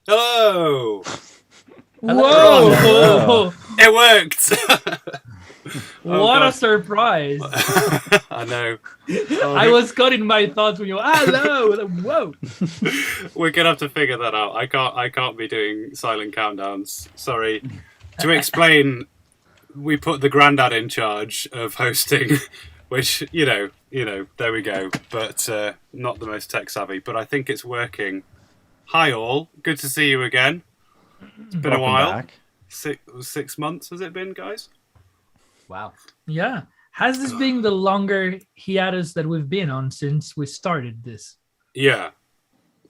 Hello! Whoa! Hello. It worked! Oh, What a God. surprise! I know. Oh, I was caught in my thoughts when you were, hello! Whoa! We're gonna have to figure that out. I can't be doing silent countdowns. Sorry. To explain, we put the granddad in charge of hosting, which there we go. But not the most tech savvy. But I think it's working. Hi all, good to see you again. It's been a Welcome while. back. 6 months has it been, guys? Wow. Yeah. Has this been the longer hiatus that we've been on since we started this? Yeah,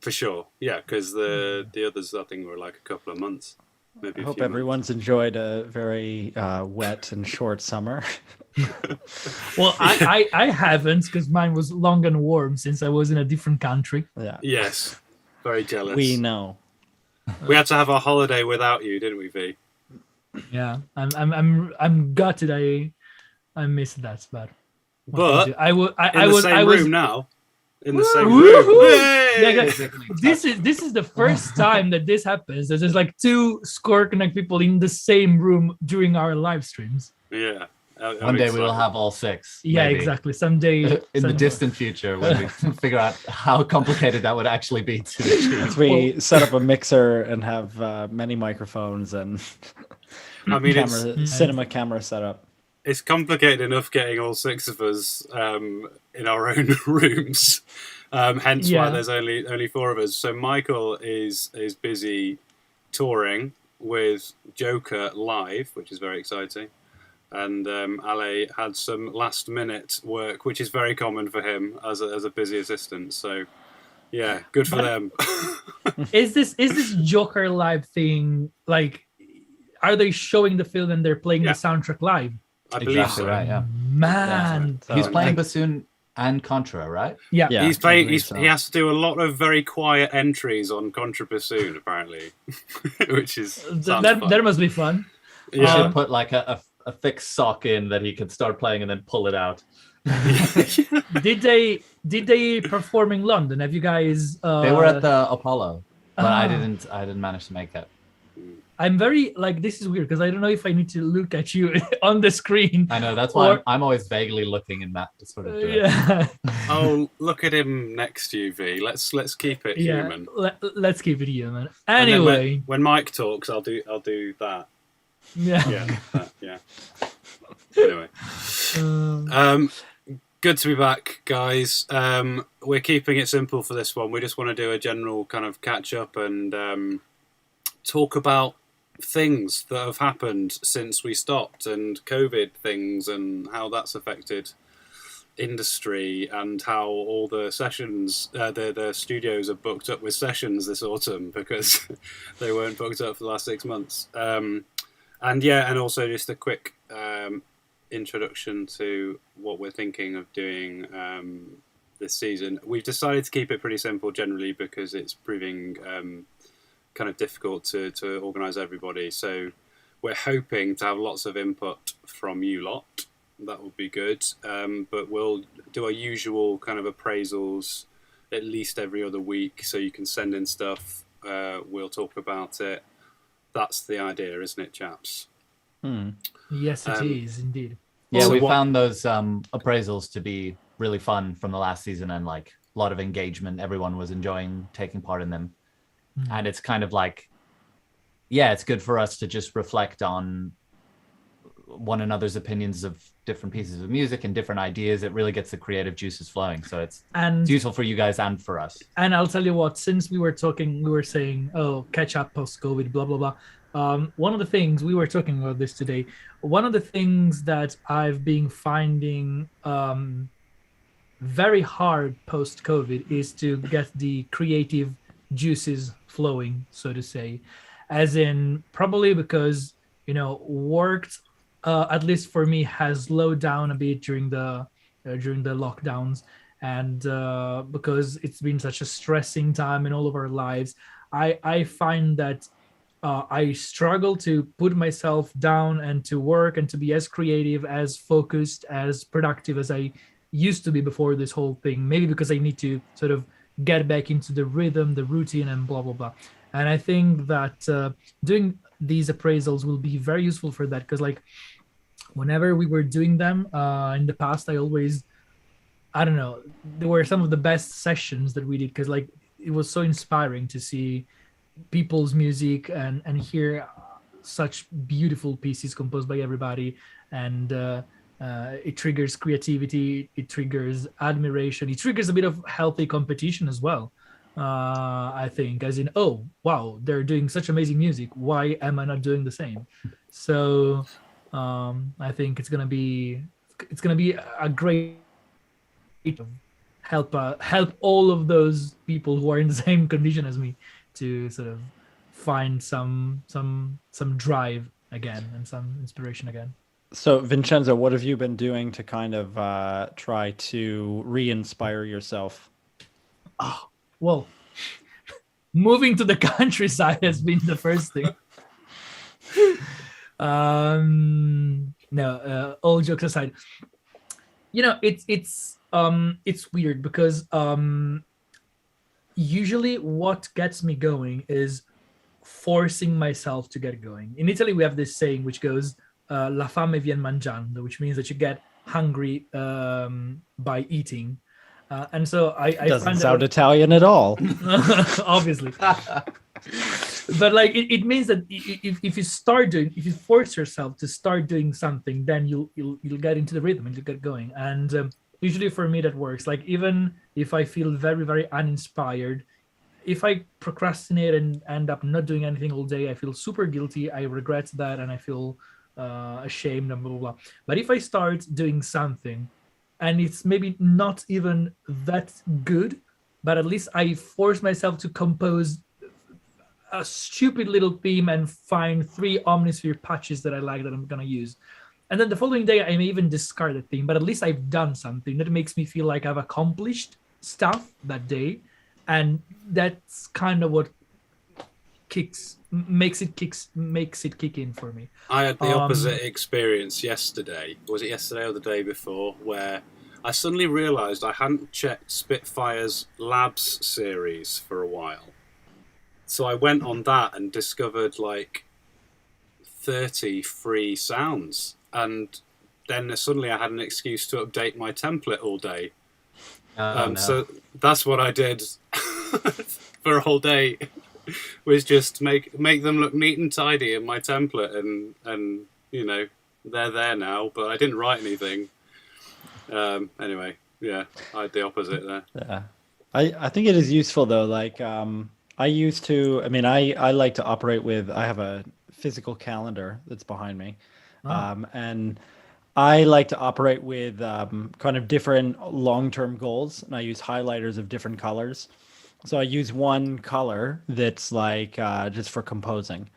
for sure. Yeah, because the others I think were like a couple of months. Maybe I a hope few everyone's enjoyed a very wet and short summer. Well, I haven't, because mine was long and warm since I was in a different country. Yeah, months. Yes, very jealous. we know. We had to have our holiday without you, didn't we, V? Yeah, I'm gutted. I missed that, but But I was in the same room now. In the same Woo-hoo! room. Yay! Yeah, guys, this is the first time that this happens. There's like two Score Connect people in the same room during our live streams. Yeah. One day we will have all six. Yeah, maybe. exactly. Someday In the distant future, when we figure out how complicated that would actually be to achieve. As we set up a mixer and have many microphones and I mean, cinema camera setup. it's complicated enough getting all six of us in our own rooms. Hence why Yeah. there's only four of us. So Michael is busy touring with Joker live, which is very exciting. And Ale had some last minute work, which is very common for him as a busy assistant. So yeah, good for them. Is this Joker live thing like? Are they showing the film and they're playing Yeah. the soundtrack live? I believe Exactly so. right, yeah. Man, So, He's playing like, bassoon and contra, right? yeah. Yeah, He's playing. I believe so. He has to do a lot of very quiet entries on contrabassoon, apparently, which is sounds fun. That must be fun. You Yeah. should put like a thick sock in that he could start playing and then pull it out. Did they perform in London? Have you guys? They were at the Apollo, but I Ah. didn't manage to make it. I'm very like this is weird because I don't know if I need to look at you on the screen. I know that's why Or- I'm always vaguely looking in that to sort of do it. Yeah, Oh, look at him next to you, V. Let's keep it yeah. human. Let's keep it human. And then Anyway, when Mike talks, I'll do that. yeah. Yeah, yeah. Anyway, good to be back, guys. We're keeping it simple for this one. We just want to do a general kind of catch up and talk about things that have happened since we stopped and COVID things and how that's affected industry and how all the sessions, the studios are booked up with sessions this autumn because they weren't booked up for the last 6 months. And also just a quick introduction to what we're thinking of doing this season. We've decided to keep it pretty simple generally because it's proving kind of difficult to organise everybody. So we're hoping to have lots of input from you lot. That would be good. But we'll do our usual kind of appraisals at least every other week so you can send in stuff. We'll talk about it. That's the idea, isn't it, chaps? Yes, it is indeed. Yeah, So we what- found those appraisals to be really fun from the last season and like a lot of engagement. Everyone was enjoying taking part in them. And it's kind of like, yeah, it's good for us to just reflect on one another's opinions of different pieces of music and different ideas. It really gets the creative juices flowing. So it's useful for you guys and for us. And I'll tell you what, since we were talking, we were saying, oh, catch up post-COVID, blah, blah, blah. One of the things, we were talking about this today, one of the things that I've been finding very hard post-COVID is to get the creative juices flowing, so to say. As in, probably because, worked, at least for me, has slowed down a bit during the lockdowns. And because it's been such a stressing time in all of our lives, I find that I struggle to put myself down and to work and to be as creative, as focused, as productive as I used to be before this whole thing. Maybe because I need to sort of get back into the rhythm, the routine, and blah, blah, blah. And I think that doing these appraisals will be very useful for that, because like whenever we were doing them in the past, I don't know, they were some of the best sessions that we did, because like it was so inspiring to see people's music and hear such beautiful pieces composed by everybody. And it triggers creativity, it triggers admiration, it triggers a bit of healthy competition as well. I think, as in, oh wow, they're doing such amazing music, why am I not doing the same? So I think it's gonna be a great help all of those people who are in the same condition as me to sort of find some drive again and some inspiration again. So, Vincenzo, what have you been doing to kind of try to re-inspire yourself? Well, moving to the countryside has been the first thing. No, all jokes aside, it's weird because usually what gets me going is forcing myself to get going. In Italy, we have this saying which goes "La fame vien mangiando," which means that you get hungry by eating. And so I Doesn't find sound that Italian at all. obviously, but like it means that if you force yourself to start doing something, then you'll get into the rhythm and you get going. And usually for me that works. Like even if I feel very very uninspired, if I procrastinate and end up not doing anything all day, I feel super guilty. I regret that and I feel ashamed and blah blah blah. But if I start doing something and it's maybe not even that good, but at least I force myself to compose a stupid little theme and find 3 Omnisphere patches that I like that I'm gonna use. And then the following day I may even discard the theme, but at least I've done something that makes me feel like I've accomplished stuff that day. And that's kind of what makes it kick in for me. I had the opposite experience yesterday. Was it yesterday or the day before? Where I suddenly realised I hadn't checked Spitfire's Labs series for a while. So I went on that and discovered like 30 free sounds. And then suddenly I had an excuse to update my template all day. No. So that's what I did for a whole day. Was just make them look neat and tidy in my template, and they're there now. But I didn't write anything. Anyway, yeah, I had the opposite there. Yeah, I think it is useful though. Like I used to. I mean, I like to operate with. I have a physical calendar that's behind me, and I like to operate with kind of different long-term goals, and I use highlighters of different colors. So I use one color that's like just for composing.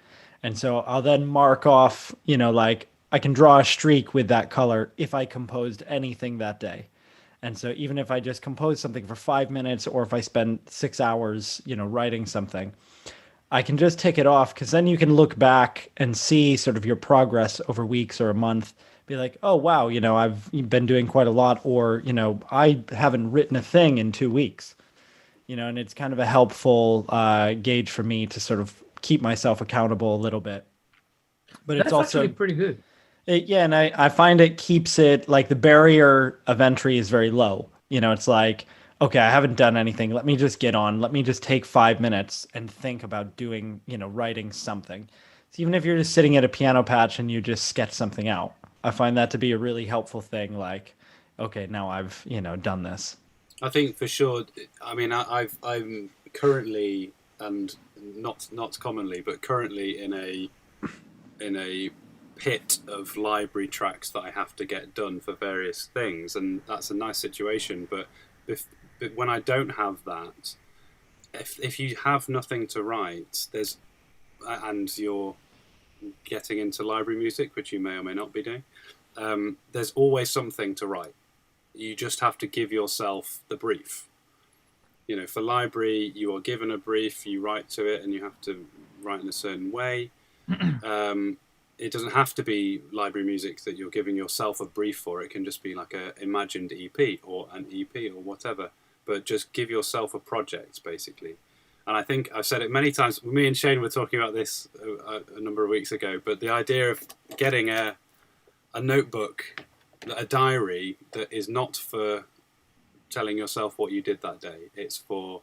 And so I'll then mark off, like I can draw a streak with that color if I composed anything that day. And so even if I just compose something for 5 minutes or if I spend 6 hours, writing something, I can just tick it off because then you can look back and see sort of your progress over weeks or a month. Be like, oh, wow, I've been doing quite a lot, or, I haven't written a thing in 2 weeks. And it's kind of a helpful gauge for me to sort of keep myself accountable a little bit. But That's it's also actually pretty good. And I find it keeps it like the barrier of entry is very low. It's like, okay, I haven't done anything. Let me just get on. Let me just take 5 minutes and think about doing, writing something. So even if you're just sitting at a piano patch and you just sketch something out, I find that to be a really helpful thing. Like, okay, now I've, done this. I think for sure. I mean, I'm currently, and not commonly, but currently in a pit of library tracks that I have to get done for various things, and that's a nice situation. But when I don't have that, if you have nothing to write, and you're getting into library music, which you may or may not be doing, there's always something to write. You just have to give yourself the brief. For library, you are given a brief, you write to it, and you have to write in a certain way. It doesn't have to be library music that you're giving yourself a brief for. It can just be like a imagined EP or an EP or whatever. But just give yourself a project, basically. And I think I've said it many times. Me and Shane were talking about this a number of weeks ago, but the idea of getting a notebook, a diary that is not for telling yourself what you did that day. It's for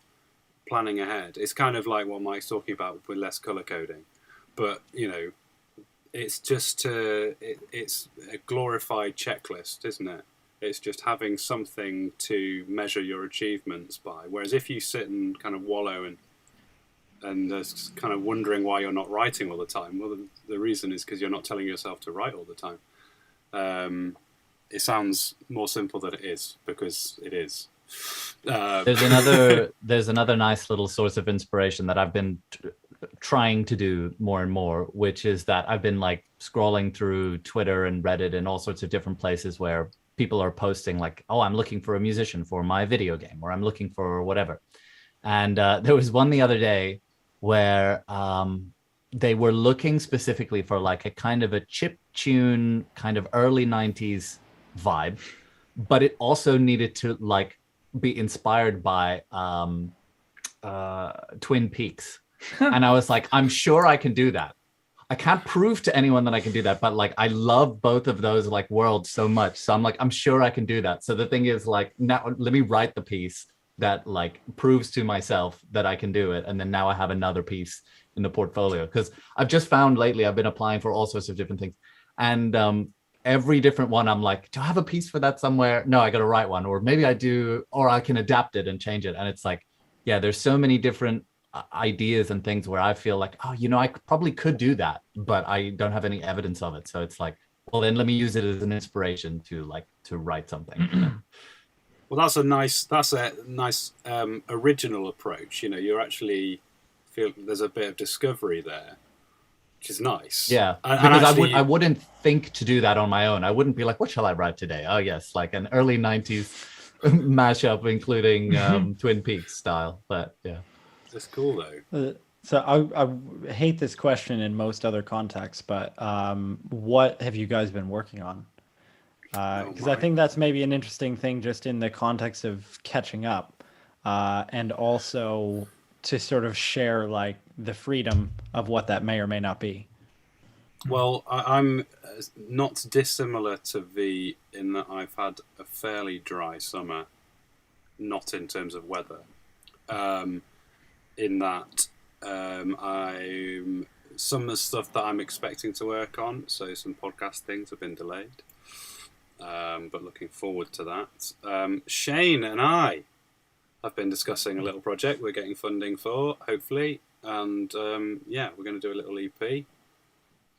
planning ahead. It's kind of like what Mike's talking about with less color coding, but it's just it's a glorified checklist, isn't it? It's just having something to measure your achievements by. Whereas if you sit and kind of wallow and just kind of wondering why you're not writing all the time, well, the reason is because you're not telling yourself to write all the time. It sounds more simple than it is, because it is. There's another nice little source of inspiration that I've been trying to do more and more, which is that I've been like scrolling through Twitter and Reddit and all sorts of different places where people are posting like, oh, I'm looking for a musician for my video game, or I'm looking for whatever. And there was one the other day where they were looking specifically for like a kind of a chip tune, kind of early 90s vibe, but it also needed to like be inspired by Twin Peaks. And I was like, I'm sure I can do that. I can't prove to anyone that I can do that, but like I love both of those like worlds so much. So I'm like, I'm sure I can do that. So the thing is like, now let me write the piece that like proves to myself that I can do it. And then now I have another piece in the portfolio, because I've just found lately I've been applying for all sorts of different things. And every different one, I'm like, do I have a piece for that somewhere? No, I got to write one, or maybe I do, or I can adapt it and change it. And it's like, yeah, there's so many different ideas and things where I feel like, oh, I probably could do that, but I don't have any evidence of it. So it's like, well, then let me use it as an inspiration to write something. Well, that's a nice original approach. You're actually feel there's a bit of discovery there, which is nice. Yeah, because I wouldn't think to do that on my own. I wouldn't be like, what shall I write today? Oh yes, like an early 90s mashup, including Twin Peaks style. But yeah, it's cool though. So I hate this question in most other contexts, but what have you guys been working on? Because I think that's maybe an interesting thing just in the context of catching up, and also to sort of share like the freedom of what that may or may not be. Well, I'm not dissimilar to V in that I've had a fairly dry summer, not in terms of weather. In that I'm some of the stuff that I'm expecting to work on, so some podcast things have been delayed, but looking forward to that. Shane and I have been discussing a little project we're getting funding for, hopefully, and yeah, we're going to do a little EP.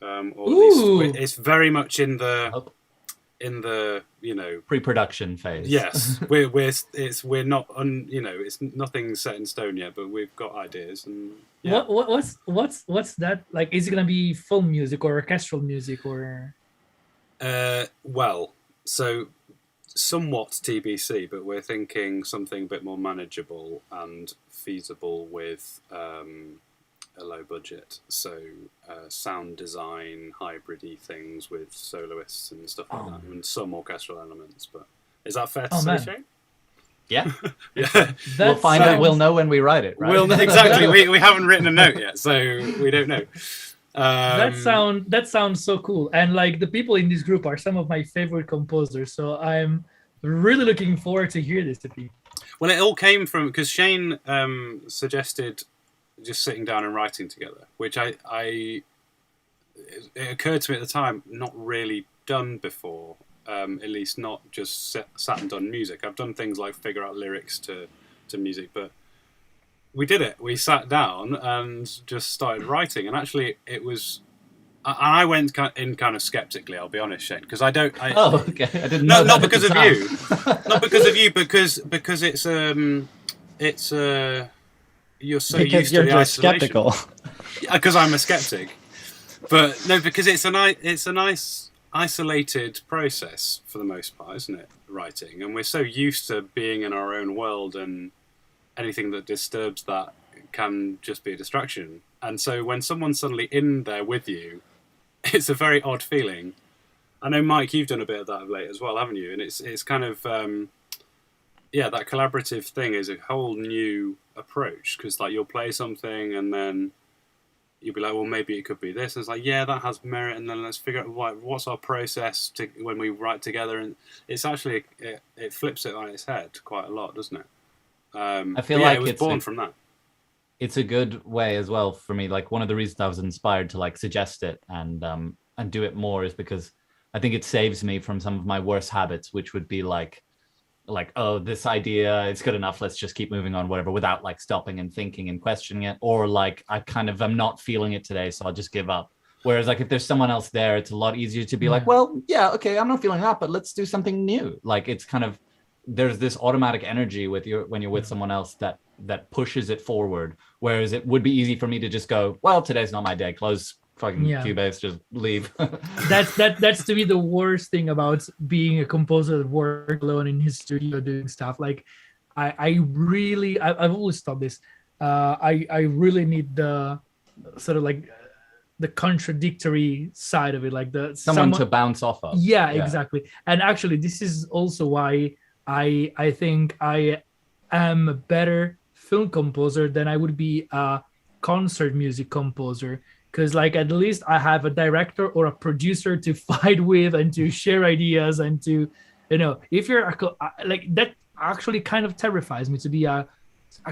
Or at least it's very much in the pre-production phase. Yes, we're not it's nothing set in stone yet, but we've got ideas. And yeah. What's that like? Is it gonna be film music or orchestral music or? Well, so somewhat TBC, but we're thinking something a bit more manageable and feasible with a low budget. So sound design, hybrid-y things with soloists and stuff like that, and some orchestral elements. But is that fair to say, Shane? Yeah. Yeah. We'll find out. We'll know when we write it, right? Exactly. we haven't written a note yet, so we don't know. That sounds so cool, and like the people in this group are some of my favorite composers, so I'm really looking forward to hear this EP. Well, it all came from because Shane suggested just sitting down and writing together, which it occurred to me at the time not really done before, at least not just sat and done music. I've done things like figure out lyrics to music, but we did it. We sat down and just started writing, and actually it was. I went in kind of skeptically. I'll be honest, Shane, because I don't. Oh, okay. I didn't know. Not because of you. Not because of you. Because it's you're so because used you're to the just skeptical. Because I'm a skeptic. But no, because it's a nice isolated process for the most part, isn't it? Writing, and we're so used to being in our own world, and anything that disturbs that can just be a distraction. And so when someone's suddenly in there with you, it's a very odd feeling. I know, Mike, you've done a bit of that of late as well, haven't you? And it's kind of that collaborative thing is a whole new approach, because like you'll play something and then you'll be like, well, maybe it could be this. And it's like, yeah, that has merit, and then let's figure out what's our process to when we write together. And it's actually it flips it on its head quite a lot, doesn't it? I feel like it was it's born from that. It's a good way as well for me. Like one of the reasons I was inspired to like suggest it and do it more is because I think it saves me from some of my worst habits, which would be like, oh, this idea, it's good enough, let's just keep moving on, whatever, without like stopping and thinking and questioning it. Or like I'm not feeling it today, so I'll just give up. Whereas like if there's someone else there, it's a lot easier to be like, well, yeah, okay, I'm not feeling that, but let's do something new. Like it's kind of, there's this automatic energy when you're with someone else that pushes it forward. Whereas it would be easy for me to just go, well, today's not my day, close fucking Cubase, just leave. that's to me the worst thing about being a composer that works alone in his studio doing stuff. Like I've always thought this. I really need the sort of like the contradictory side of it, like someone to bounce off of. Yeah, exactly. And actually, this is also why I think I am a better film composer than I would be a concert music composer, because like at least I have a director or a producer to fight with and to share ideas and to, if you're like that actually kind of terrifies me, to be a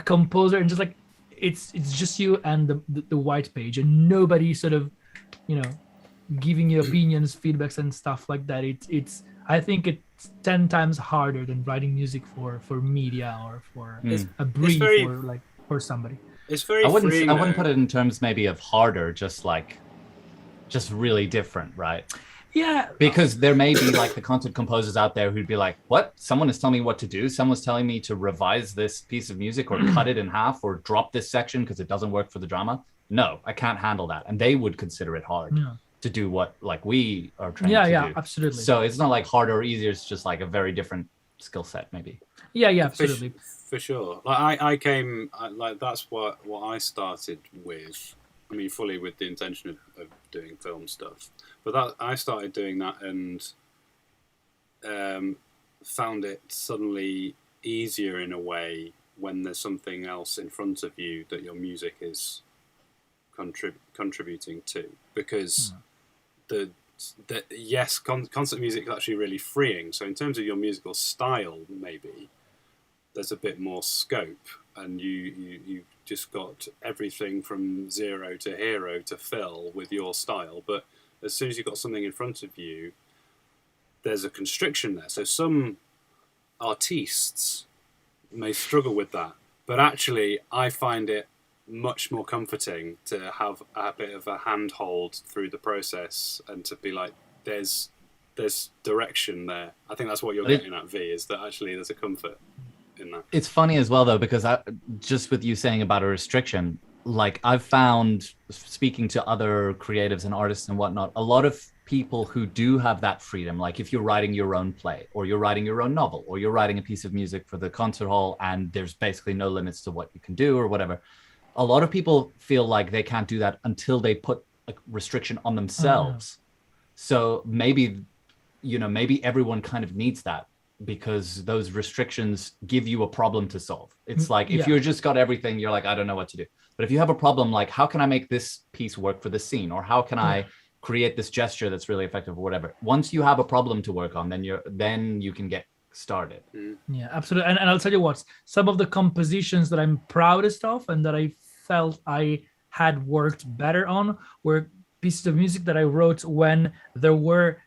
composer and just like it's just you and the white page and nobody sort of giving you opinions, feedbacks and stuff like that. It's I think it's 10 times harder than writing music for media or for a brief or for somebody. It's very I wouldn't put it in terms maybe of harder, just really different, right? Yeah. Because there may be like the content composers out there who'd be like, what? Someone is telling me what to do. Someone's telling me to revise this piece of music or cut it in half or drop this section because it doesn't work for the drama. No, I can't handle that. And they would consider it hard to do what like we are trained to do. Yeah, absolutely. So it's not like harder or easier. It's just like a very different skill set, maybe. Yeah, absolutely. For sure. Like I came, like that's what I started with. I mean, fully with the intention of doing film stuff. But that I started doing that and found it suddenly easier in a way when there's something else in front of you that your music is contributing to. Because concert music is actually really freeing. So in terms of your musical style, maybe there's a bit more scope, and you just got everything from zero to hero to fill with your style. But as soon as you've got something in front of you, there's a constriction there. So some artists may struggle with that, but actually I find it much more comforting to have a bit of a handhold through the process and to be like, there's direction there. I think that's what you're getting at, V, is that actually there's a comfort in that. It's funny as well, though, because just with you saying about a restriction, like I've found, speaking to other creatives and artists and whatnot, a lot of people who do have that freedom, like if you're writing your own play or you're writing your own novel or you're writing a piece of music for the concert hall and there's basically no limits to what you can do or whatever, a lot of people feel like they can't do that until they put a restriction on themselves. So maybe everyone kind of needs that, because those restrictions give you a problem to solve. It's like if you're just got everything, you're like, I don't know what to do. But if you have a problem, like how can I make this piece work for the scene, or how can I create this gesture that's really effective or whatever? Once you have a problem to work on, then you can get started. Yeah, absolutely. And I'll tell you what, some of the compositions that I'm proudest of and that I felt I had worked better on were pieces of music that I wrote when there were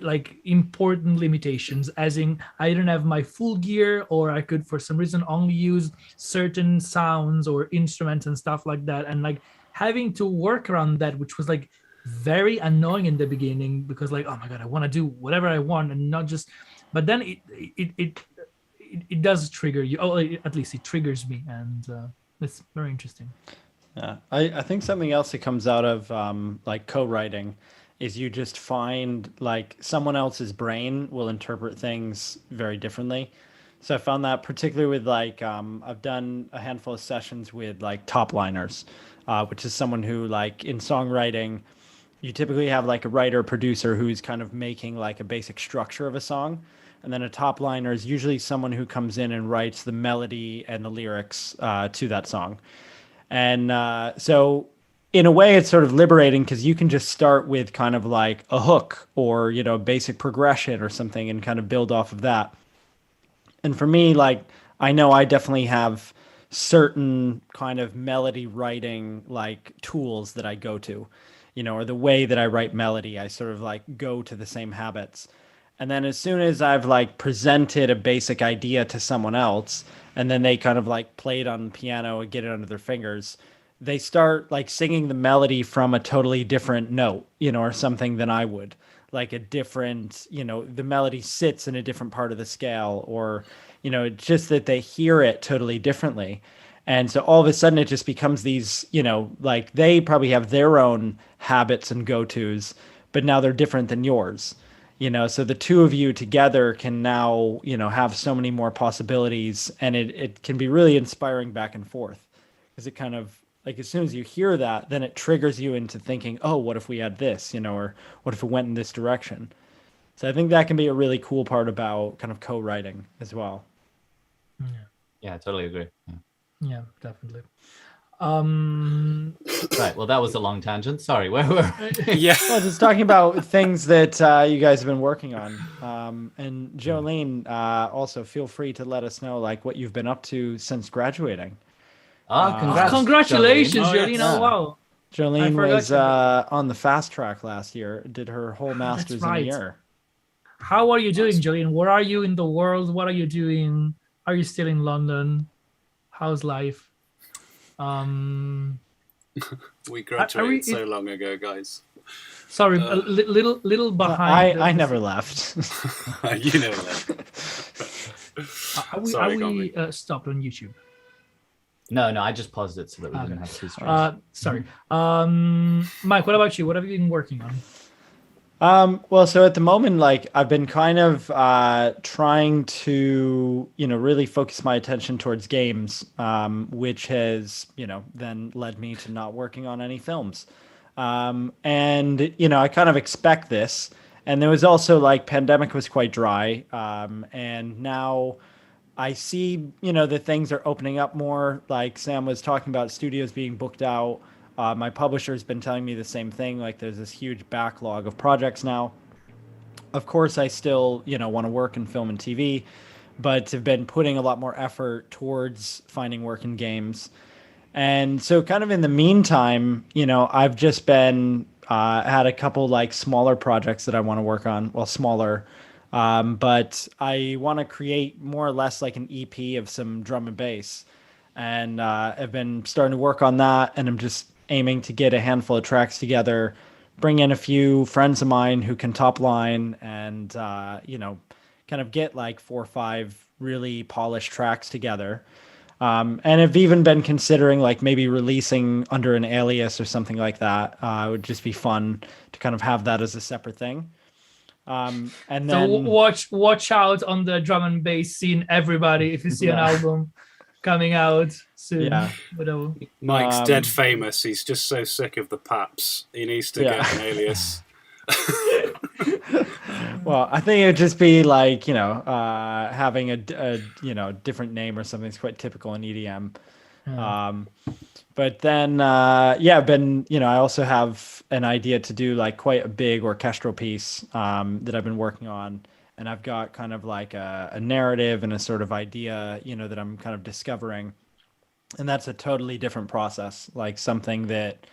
like important limitations, as in I didn't have my full gear, or I could for some reason only use certain sounds or instruments and stuff like that, and like having to work around that, which was like very annoying in the beginning, because like, oh my god, I want to do whatever I want and not just, but then it does trigger you, at least it triggers me, and it's very interesting. Yeah, I think something else that comes out of like co-writing is you just find like someone else's brain will interpret things very differently. So I found that particularly with like, I've done a handful of sessions with like top liners, which is someone who like in songwriting, you typically have like a writer producer who's kind of making like a basic structure of a song. And then a top liner is usually someone who comes in and writes the melody and the lyrics to that song. And so in a way, it's sort of liberating because you can just start with kind of like a hook or, you know, basic progression or something and kind of build off of that. And for me, like, I know I definitely have certain kind of melody writing like tools that I go to, you know, or the way that I write melody, I sort of like go to the same habits. And then as soon as I've like presented a basic idea to someone else, and then they kind of like play it on the piano and get it under their fingers, they start like singing the melody from a totally different note, you know, or something than I would. Like a different, you know, the melody sits in a different part of the scale, or, you know, it's just that they hear it totally differently. And so all of a sudden it just becomes these, you know, like they probably have their own habits and go-tos, but now they're different than yours. You know, so the two of you together can now, you know, have so many more possibilities, and it can be really inspiring back and forth, because it kind of like as soon as you hear that, then it triggers you into thinking, oh, what if we had this, you know, or what if it went in this direction? So I think that can be a really cool part about kind of co-writing as well. Yeah, I totally agree. Yeah, definitely. Right. Well, that was a long tangent. Sorry. Where were? Yeah. Well, just talking about things that you guys have been working on. And Jolene, also feel free to let us know like what you've been up to since graduating. Congratulations, Jolene. Jolene. Oh, wow. Jolene forgot was to- on the fast track last year, did her whole master's in a right. year. How are you doing, Jolene? Where are you in the world? What are you doing? Are you still in London? How's life? We graduated so long ago, guys. Sorry, a little behind. I never left. You know that. Sorry, are we Gomri. stopped on YouTube? No, I just paused it so that we didn't have two streams. Sorry. Mike, what about you? What have you been working on? Well, so at the moment, like I've been kind of trying to, you know, really focus my attention towards games, which has, you know, then led me to not working on any films. And, you know, I kind of expect this. And there was also like pandemic was quite dry. And now I see, you know, that things are opening up more. Like Sam was talking about studios being booked out. My publisher's been telling me the same thing. Like there's this huge backlog of projects now. Of course, I still, you know, want to work in film and TV, but have been putting a lot more effort towards finding work in games. And so kind of in the meantime, you know, I've just been, had a couple like smaller projects that I want to work on. Well, smaller, but I want to create more or less like an EP of some drum and bass. And I've been starting to work on that, and I'm just aiming to get a handful of tracks together, bring in a few friends of mine who can top line, and you know, kind of get like 4 or 5 really polished tracks together. And I've even been considering like maybe releasing under an alias or something like that. It would just be fun to kind of have that as a separate thing. And then So watch out on the drum and bass scene, everybody. If you see an album coming out soon, Yeah. whatever. Mike's dead famous. He's just so sick of the paps. He needs to get an alias. Well, I think it would just be like, you know, having a you know, different name or something that's quite typical in EDM. But then, yeah, I've been, you know, I also have an idea to do like quite a big orchestral piece that I've been working on. And I've got kind of like a narrative and a sort of idea, you know, that I'm kind of discovering. And that's a totally different process, like something that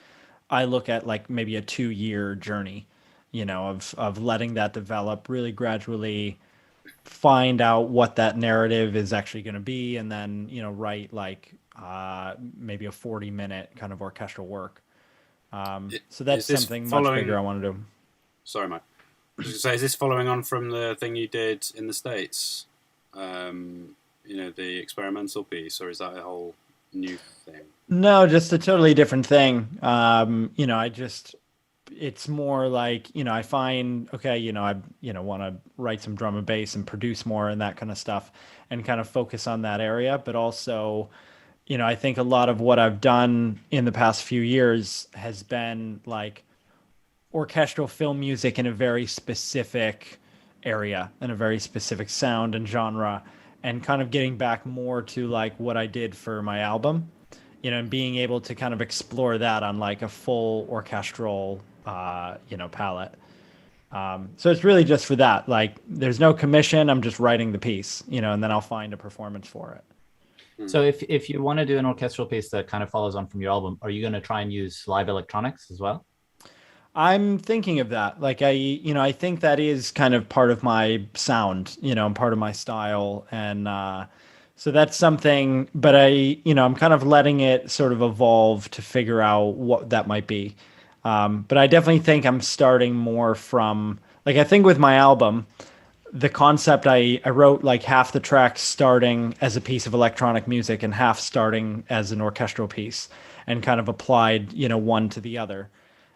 I look at like maybe a 2-year journey, you know, of letting that develop, really gradually find out what that narrative is actually going to be, and then, you know, write like maybe a 40-minute kind of orchestral work. So that's something much bigger I want to do. Sorry, Mike. I was going to say, is this following on from the thing you did in the States? You know, the experimental piece, or is that a whole new thing? No, just a totally different thing. You know, it's more like, you know, I find, okay, you know, I, you know, want to write some drum and bass and produce more and that kind of stuff and kind of focus on that area. But also, you know, I think a lot of what I've done in the past few years has been like orchestral film music in a very specific area and a very specific sound and genre, and kind of getting back more to like what I did for my album, and being able to kind of explore that on like a full orchestral, palette. So it's really just for that. Like, there's no commission. I'm just writing the piece, and then I'll find a performance for it. So if you want to do an orchestral piece that kind of follows on from your album, are you going to try and use live electronics as well? I'm thinking of that. Like, I think that is kind of part of my sound, and part of my style. And so that's something, but I'm kind of letting it sort of evolve to figure out what that might be. But I definitely think I'm starting more from, like, I think with my album, the concept, I wrote like half the tracks starting as a piece of electronic music and half starting as an orchestral piece, and kind of applied, one to the other.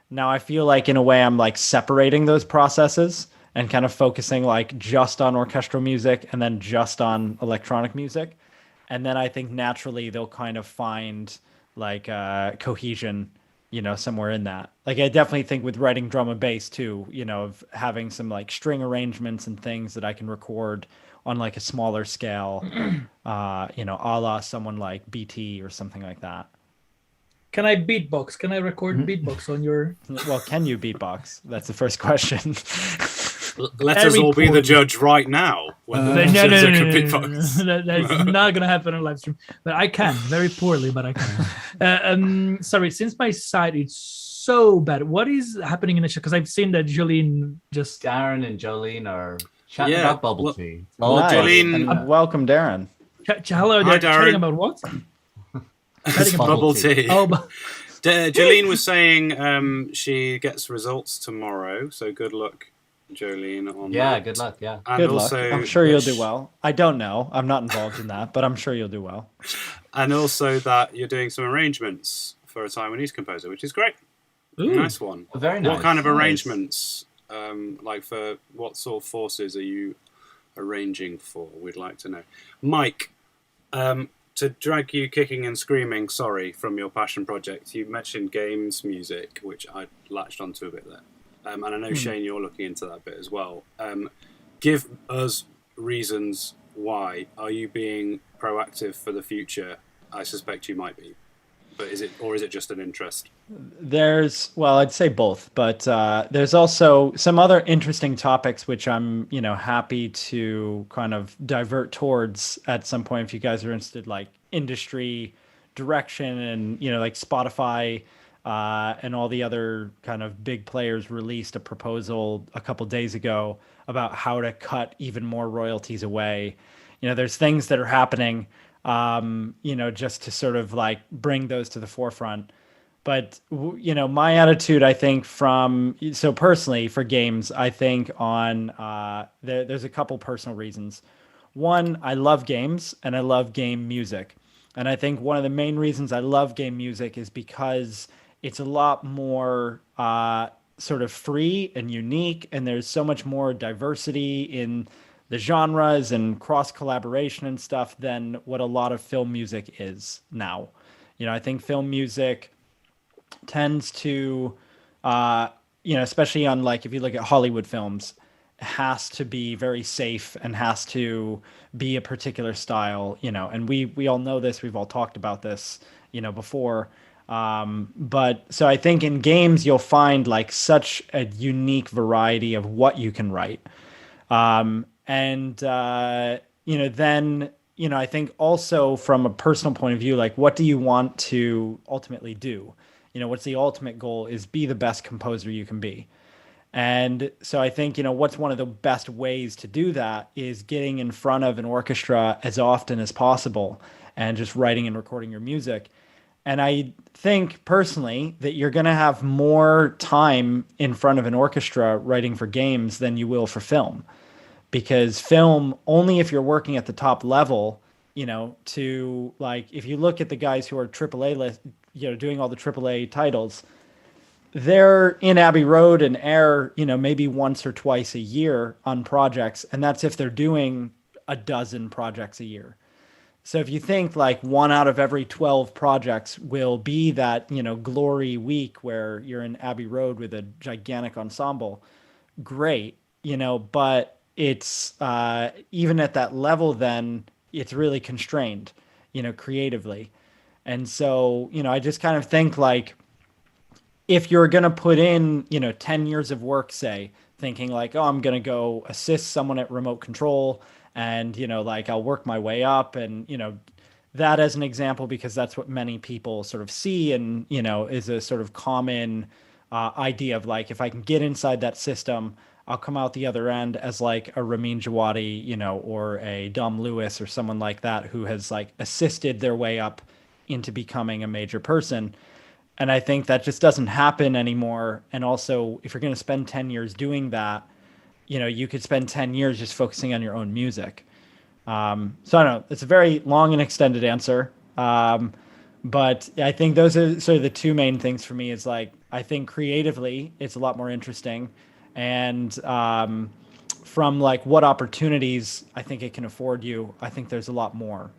Now I feel like in a way I'm like separating those processes and kind of focusing like just on orchestral music and then just on electronic music. And then I think naturally they'll kind of find like cohesion, somewhere in that. Like, I definitely think with writing drum and bass too, of having some like string arrangements and things that I can record on like a smaller scale, a la someone like BT or something like that. Can I beatbox? Can I record beatbox on your... Well, can you beatbox? That's the first question. Let us all be the judge right now. No, that's not gonna happen on live stream. But I can, very poorly, but I can. Sorry, since my side is so bad, what is happening in the show? Because I've seen that Jolene just... Darren and Jolene are chatting about bubble tea. Well, nice. Jolene, and welcome, Darren. Hello, Hi, Darren. Chatting about what? Chatting about bubble tea. Oh, Jolene was saying she gets results tomorrow, so good luck, Jolene, on that. Good luck, yeah. And good also, luck. I'm sure you'll do well. I don't know. I'm not involved in that, but I'm sure you'll do well. And also that you're doing some arrangements for a Taiwanese composer, which is great. Ooh. Nice one. Very nice. What kind of arrangements, like for what sort of forces are you arranging for? We'd like to know. Mike, to drag you kicking and screaming, from your passion project, you mentioned games music, which I latched onto a bit there. And I know, Shane, you're looking into that bit as well. Give us reasons why. Are you being proactive for the future? I suspect you might be. But is it just an interest? I'd say both, but there's also some other interesting topics which I'm, happy to kind of divert towards at some point if you guys are interested, like industry direction and, like Spotify and all the other kind of big players released a proposal a couple days ago about how to cut even more royalties away. There's things that are happening, just to sort of like bring those to the forefront. But, my attitude, I think so personally for games, I think there's a couple personal reasons. One, I love games and I love game music. And I think one of the main reasons I love game music is because it's a lot more sort of free and unique, and there's so much more diversity in the genres and cross collaboration and stuff than what a lot of film music is now. I think film music tends to, especially on like, if you look at Hollywood films, has to be very safe and has to be a particular style, and we all know this, we've all talked about this, before. But so I think in games, you'll find like such a unique variety of what you can write. Then, I think also from a personal point of view, like, what do you want to ultimately do? What's the ultimate goal is be the best composer you can be. And so I think, what's one of the best ways to do that is getting in front of an orchestra as often as possible and just writing and recording your music. And I think personally that you're going to have more time in front of an orchestra writing for games than you will for film. Because film, only if you're working at the top level, to like, if you look at the guys who are AAA list, doing all the AAA titles, they're in Abbey Road and Air, maybe once or twice a year on projects. And that's if they're doing a dozen projects a year. So if you think like 1 out of every 12 projects will be that, glory week where you're in Abbey Road with a gigantic ensemble, great, but it's even at that level, then it's really constrained, creatively. And so, I just kind of think like if you're going to put in, 10 years of work, say, thinking like, oh, I'm going to go assist someone at remote control and, like I'll work my way up and, that as an example, because that's what many people sort of see and, is a sort of common idea of like, if I can get inside that system, I'll come out the other end as like a Ramin Djawadi, or a Dom Lewis or someone like that who has like assisted their way up into becoming a major person. And I think that just doesn't happen anymore. And also, if you're going to spend 10 years doing that, you could spend 10 years just focusing on your own music. So I don't know. It's a very long and extended answer. But I think those are sort of the two main things for me is like, I think creatively, it's a lot more interesting. And from like what opportunities I think it can afford you, I think there's a lot more.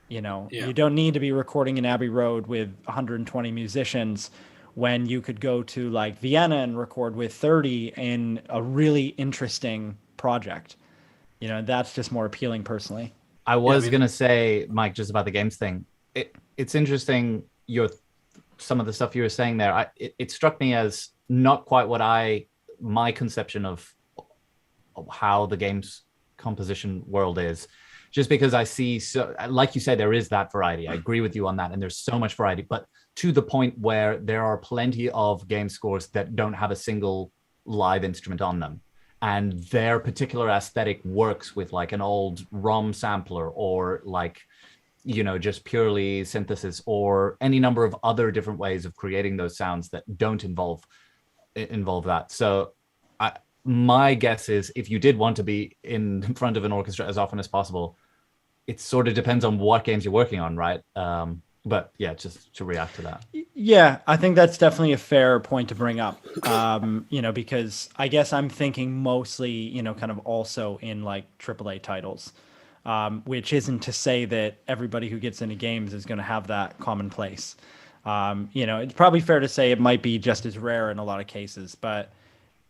You don't need to be recording in Abbey Road with 120 musicians when you could go to like Vienna and record with 30 in a really interesting project. That's just more appealing personally. I was gonna say, Mike, just about the games thing. It's interesting. Some of the stuff you were saying there. It struck me as not quite what my conception of how the games composition world is. Just because I see, so like you said, there is that variety. I agree with you on that, and there's so much variety. But to the point where there are plenty of game scores that don't have a single live instrument on them, and their particular aesthetic works with like an old ROM sampler or like, just purely synthesis or any number of other different ways of creating those sounds that don't involve that. So my guess is if you did want to be in front of an orchestra as often as possible, it sort of depends on what games you're working on, right? But yeah, just to react to that. Yeah, I think that's definitely a fair point to bring up. Because I guess I'm thinking mostly, kind of also in like AAA titles, which isn't to say that everybody who gets into games is going to have that commonplace. It's probably fair to say it might be just as rare in a lot of cases, but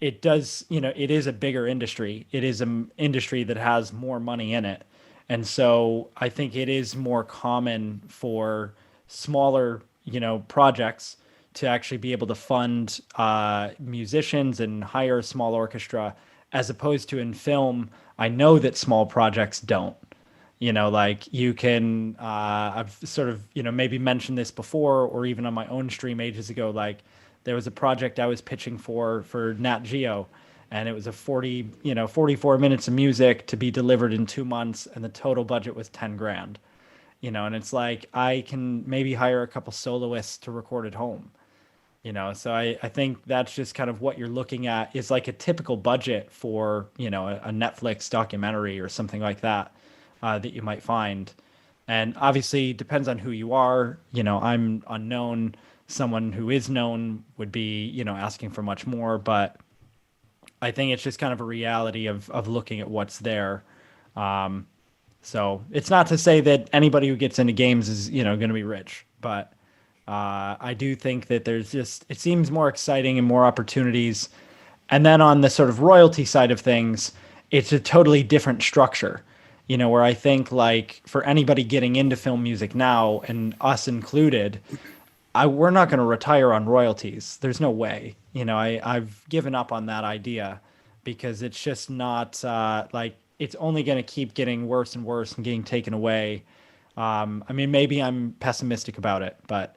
it does, it is a bigger industry. It is an industry that has more money in it. And so I think it is more common for smaller, projects to actually be able to fund musicians and hire a small orchestra, as opposed to in film. I know that small projects don't. Like you can, I've sort of, maybe mentioned this before, or even on my own stream ages ago, like there was a project I was pitching for Nat Geo, and it was a 44 minutes of music to be delivered in 2 months, and the total budget was 10 grand. And it's like, I can maybe hire a couple soloists to record at home. So I think that's just kind of what you're looking at is like a typical budget for, a Netflix documentary or something like that, that you might find. And obviously depends on who you are. I'm unknown. Someone who is known would be, asking for much more, but I think it's just kind of a reality of looking at what's there. So it's not to say that anybody who gets into games is, going to be rich, but I do think that it seems more exciting and more opportunities. And then on the sort of royalty side of things, it's a totally different structure, where I think like for anybody getting into film music now, and us included, we're not going to retire on royalties. There's no way. I've given up on that idea because it's just not like it's only going to keep getting worse and worse and getting taken away. Maybe I'm pessimistic about it, but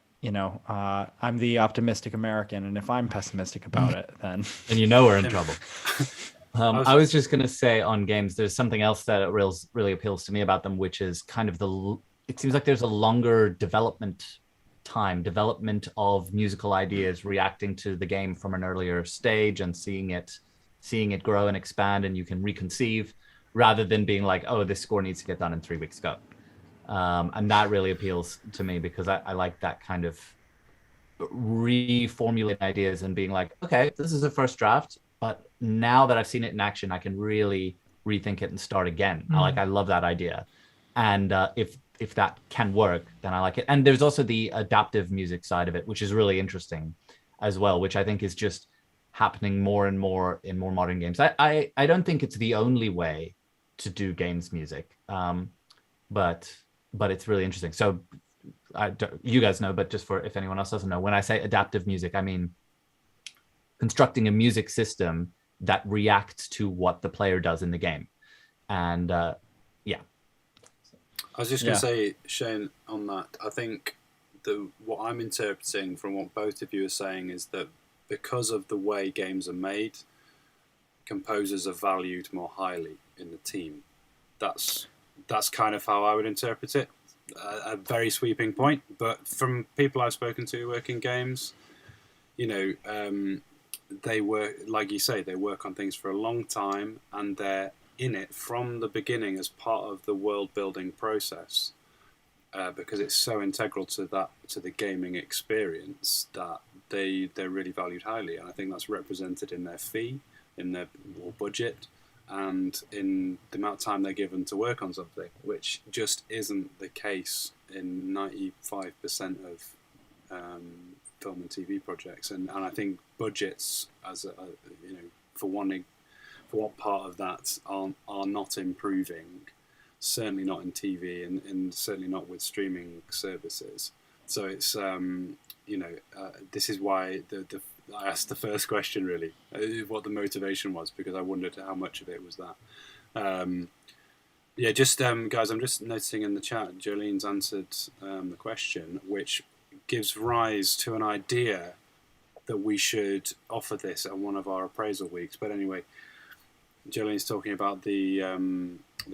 I'm the optimistic American, and if I'm pessimistic about it, then and we're in trouble. I was just going to say on games, there's something else that really appeals to me about them, which is kind of it seems like there's a longer development of musical ideas reacting to the game from an earlier stage and seeing it grow and expand, and you can reconceive rather than being like, oh, this score needs to get done in 3 weeks, go. And that really appeals to me because I like that kind of reformulating ideas and being like, okay, this is a first draft, but now that I've seen it in action, I can really rethink it and start again. I love that idea. And if that can work, then I like it. And there's also the adaptive music side of it, which is really interesting as well, which I think is just happening more and more in more modern games. I don't think it's the only way to do games music, but it's really interesting. So you guys know, but just for if anyone else doesn't know, when I say adaptive music, I mean constructing a music system that reacts to what the player does in the game. And yeah. I was just going to say, Shane, on that, I think what I'm interpreting from what both of you are saying is that because of the way games are made, composers are valued more highly in the team. That's kind of how I would interpret it. A very sweeping point, but from people I've spoken to who work in games, you know, they work, like you say, they work on things for a long time, and they're in it from the beginning as part of the world building process, because it's so integral to the gaming experience that they're really valued highly, and I think that's represented in their fee, in their budget, and in the amount of time they're given to work on something, which just isn't the case in 95% of film and TV projects, and I think budgets, as you know, for what part of that are not improving, certainly not in TV, and certainly not with streaming services. So it's you know, this is why I asked the first question really, what the motivation was, because I wondered how much of it was that. Yeah, just guys, I'm just noticing in the chat, Jolene's answered the question, which gives rise to an idea that we should offer this at one of our appraisal weeks. But anyway, Jolene's talking about the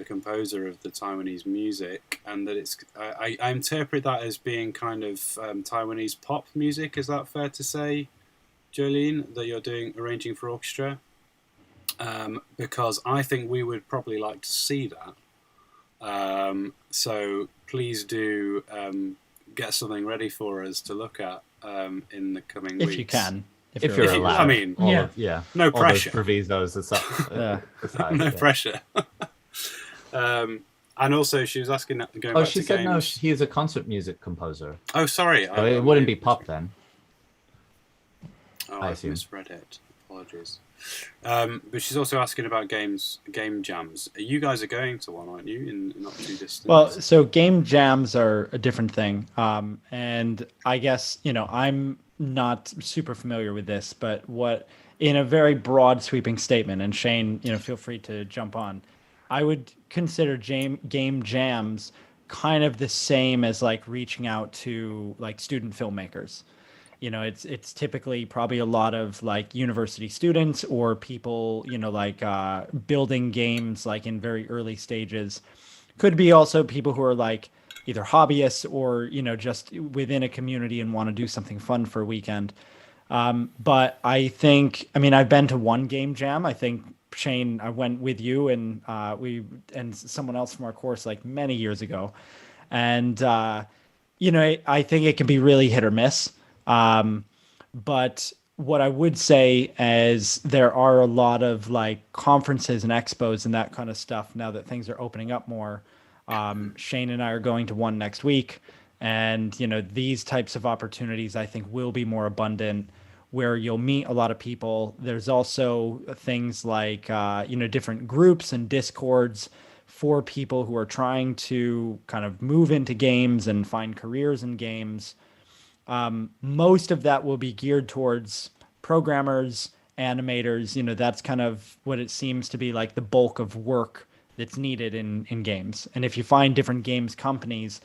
composer of the Taiwanese music, and that it's I interpret that as being kind of Taiwanese pop music. Is that fair to say, Jolene, that you're arranging for orchestra? Because I think we would probably like to see that. So please do get something ready for us to look at in the coming weeks. If you can. If you're allowed. I mean, no pressure. All those provisos aside. No pressure. And also, she was asking, going back to games. She said no, he is a concert music composer. Oh, sorry. So it wouldn't be pop then. Oh, I've misread it. Apologies. But she's also asking about game jams. You guys are going to one, aren't you? In not too distant. Well, so game jams are a different thing. And I guess, you know, I'm not super familiar with this, but what, in a very broad sweeping statement, and Shane, you know, feel free to jump on, I would consider game jams kind of the same as like reaching out to like student filmmakers. You know, it's typically probably a lot of like university students or people, you know, like building games like in very early stages. Could be also people who are like either hobbyists or, you know, just within a community and want to do something fun for a weekend. But I think, I mean, I've been to one game jam. I think, Shane, I went with you and and someone else from our course like many years ago. And, you know, I think it can be really hit or miss. But what I would say is there are a lot of like conferences and expos and that kind of stuff now that things are opening up more. Shane and I are going to one next week, and, you know, these types of opportunities I think will be more abundant, where you'll meet a lot of people. There's also things like, you know, different groups and discords for people who are trying to kind of move into games and find careers in games. Most of that will be geared towards programmers, animators. You know, that's kind of what it seems to be like the bulk of work that's needed in games. And if you find different games companies,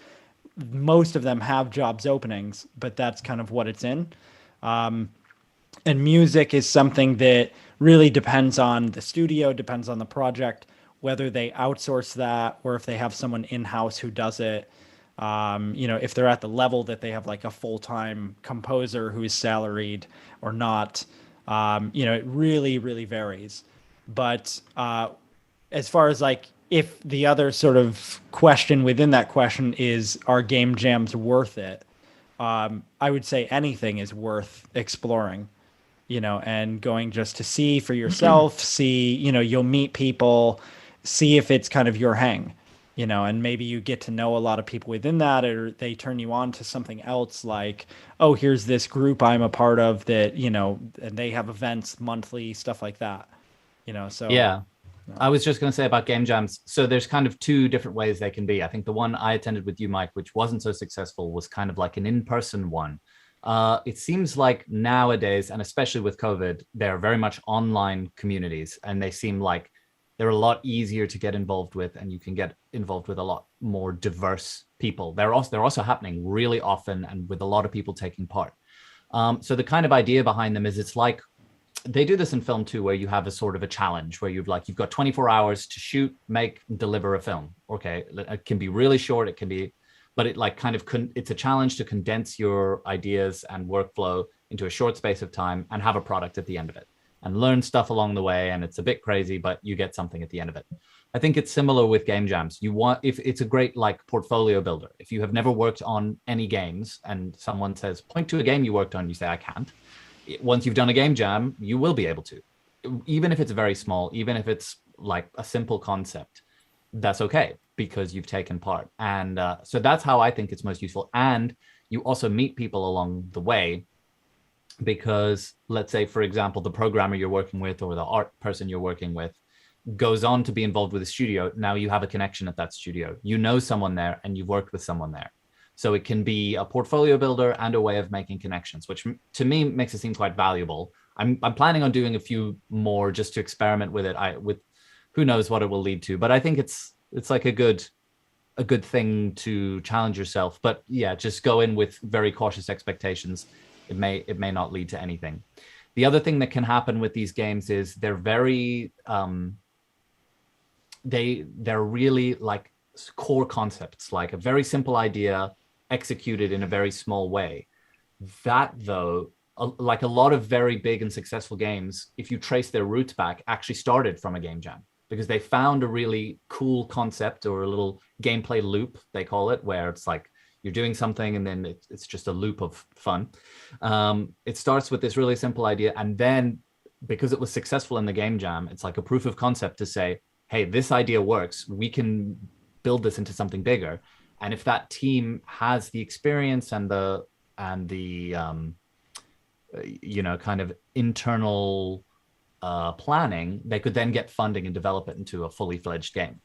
most of them have jobs openings, but that's kind of what it's in. And music is something that really depends on the studio, depends on the project, whether they outsource that or if they have someone in-house who does it. You know, if they're at the level that they have like a full-time composer who is salaried or not, you know, it really, really varies. But as far as like, if the other sort of question within that question is, are game jams worth it? I would say anything is worth exploring, you know, and going just to see for yourself, see, you know, you'll meet people, see if it's kind of your hang. you know, and maybe you get to know a lot of people within that, or they turn you on to something else like, oh, here's this group I'm a part of that, you know, and they have events monthly, stuff like that, you know, so. Yeah. I was just going to say about game jams. So there's kind of two different ways they can be. I think the one I attended with you, Mike, which wasn't so successful, was kind of like an in-person one. It seems like nowadays, and especially with COVID, they're very much online communities, and they seem like they're a lot easier to get involved with, and you can get involved with a lot more diverse people. They're also happening really often and with a lot of people taking part. So the kind of idea behind them is it's like they do this in film too, where you have a sort of a challenge where you've got 24 hours to shoot, make, deliver a film. Okay, it can be really short, it can be, but it like kind of it's a challenge to condense your ideas and workflow into a short space of time and have a product at the end of it, and learn stuff along the way. And it's a bit crazy, but you get something at the end of it. I think it's similar with game jams. If it's a great like portfolio builder. If you have never worked on any games and someone says, point to a game you worked on, you say, I can't. Once you've done a game jam, you will be able to, even if it's very small, even if it's like a simple concept, that's okay because you've taken part. And so that's how I think it's most useful. And you also meet people along the way, because let's say, for example, the programmer you're working with or the art person you're working with goes on to be involved with a studio. Now you have a connection at that studio. You know someone there and you've worked with someone there. So it can be a portfolio builder and a way of making connections, which to me makes it seem quite valuable. I'm planning on doing a few more just to experiment with it. With who knows what it will lead to, but I think it's like a good thing to challenge yourself. But yeah, just go in with very cautious expectations. It may not lead to anything. The other thing that can happen with these games is they're very they're really like core concepts, like a very simple idea executed in a very small way. That though, like a lot of very big and successful games, if you trace their roots back, actually started from a game jam, because they found a really cool concept or a little gameplay loop, they call it, where it's like you're doing something and then it's just a loop of fun. It starts with this really simple idea, and then because it was successful in the game jam, it's like a proof of concept to say, hey, this idea works, we can build this into something bigger. And if that team has the experience and the you know, kind of internal planning, they could then get funding and develop it into a fully fledged game.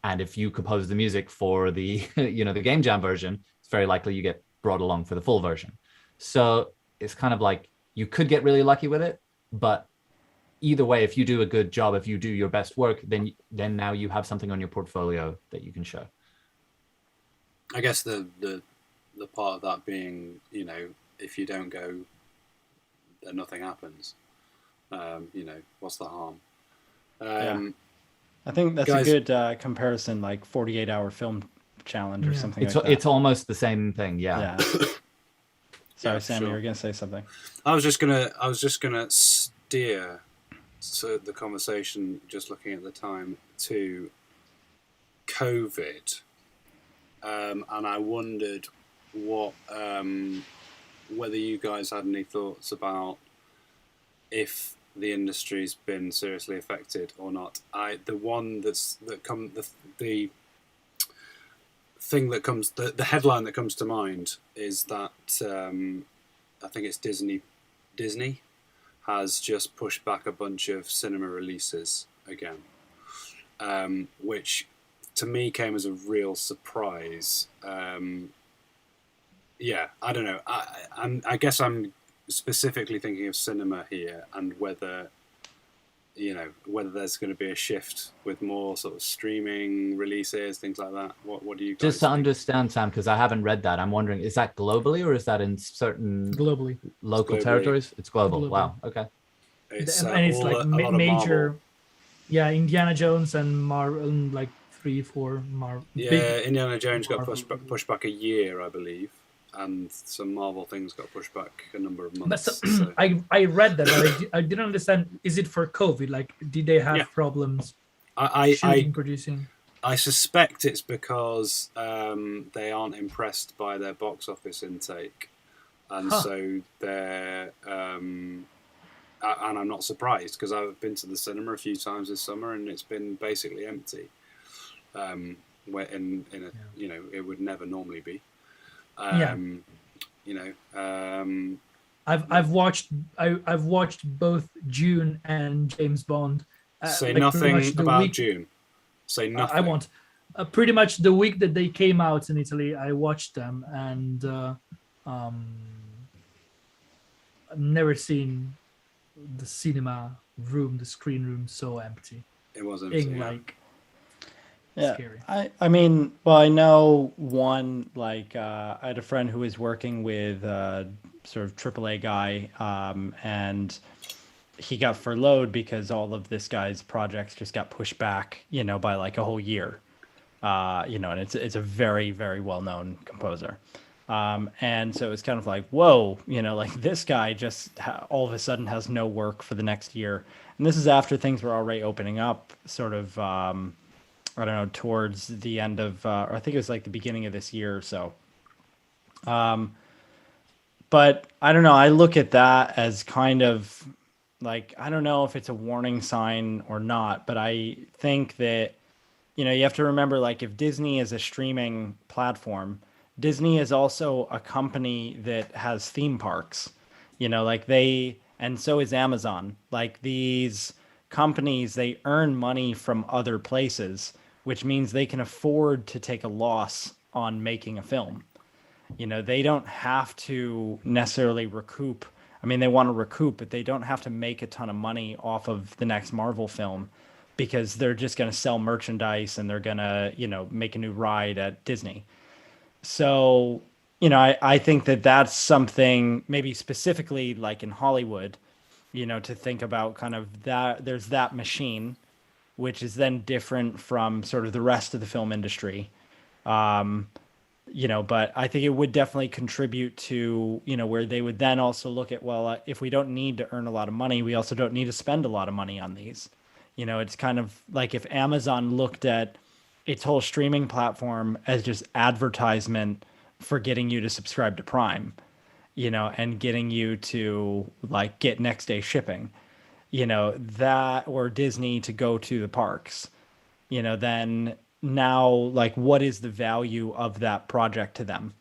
And if you compose the music for the you know, the game jam version, it's very likely you get brought along for the full version. So it's kind of like you could get really lucky with it, but either way, if you do a good job, if you do your best work, then now you have something on your portfolio that you can show. I guess the part of that being, you know, if you don't go, then nothing happens. You know, what's the harm? Yeah. I think that's guys, a good comparison, like 48-hour film challenge or something like that. It's almost the same thing, yeah. Sorry, Sam, sure. You were going to say something. I was just gonna steer the conversation, just looking at the time, to COVID. And I wondered whether you guys had any thoughts about if the industry's been seriously affected or not. The headline that comes to mind is that I think it's Disney has just pushed back a bunch of cinema releases again, which to me came as a real surprise. Yeah, I don't know. I guess I'm specifically thinking of cinema here, and whether there's going to be a shift with more sort of streaming releases, things like that. What do you guys just to think? Understand, Sam, because I haven't read that. I'm wondering, is that globally or is that in certain local territories? It's global. Globally. Wow. Okay. It's like major, Indiana Jones and Marvel, like 3-4 Marvel. Yeah, Indiana Jones got pushed back a year, I believe. And some Marvel things got pushed back a number of months. So. I read that, but I didn't understand. Is it for COVID? Like, did they have problems producing? I suspect it's because they aren't impressed by their box office intake, and so they're. And I'm not surprised, because I've been to the cinema a few times this summer and it's been basically empty. where in a you know it would never normally be. Yeah. You know, I've watched both June and James Bond. say Like pretty much nothing the about week. June. Say I nothing. want pretty much the week that they came out in Italy. I watched them, and I've never seen the cinema room, the screen room, so empty. It wasn't. Being Yeah. like Yeah, scary. I mean, well, I know one, like, I had a friend who was working with sort of AAA guy, and he got furloughed because all of this guy's projects just got pushed back, you know, by like a whole year. You know, and it's a very, very well-known composer. And so it's kind of like, whoa, you know, like this guy just all of a sudden has no work for the next year. And this is after things were already opening up, sort of, I don't know, towards the end of, or I think it was like the beginning of this year or so. But I don't know. I look at that as kind of like, I don't know if it's a warning sign or not, but I think that, you know, you have to remember, like, if Disney is a streaming platform, Disney is also a company that has theme parks, you know, like and so is Amazon. Like, these companies, they earn money from other places, which means they can afford to take a loss on making a film. You know, they don't have to necessarily recoup. I mean, they want to recoup, but they don't have to make a ton of money off of the next Marvel film because they're just going to sell merchandise and they're going to, you know, make a new ride at Disney. So, you know, I think that that's something maybe specifically like in Hollywood, you know, to think about kind of that. There's that machine, which is then different from sort of the rest of the film industry. You know, but I think it would definitely contribute to, you know, where they would then also look at, well, if we don't need to earn a lot of money, we also don't need to spend a lot of money on these. You know, it's kind of like if Amazon looked at its whole streaming platform as just advertisement for getting you to subscribe to Prime, you know, and getting you to like get next day shipping, you know, that, or Disney to go to the parks, you know, then now, like, what is the value of that project to them?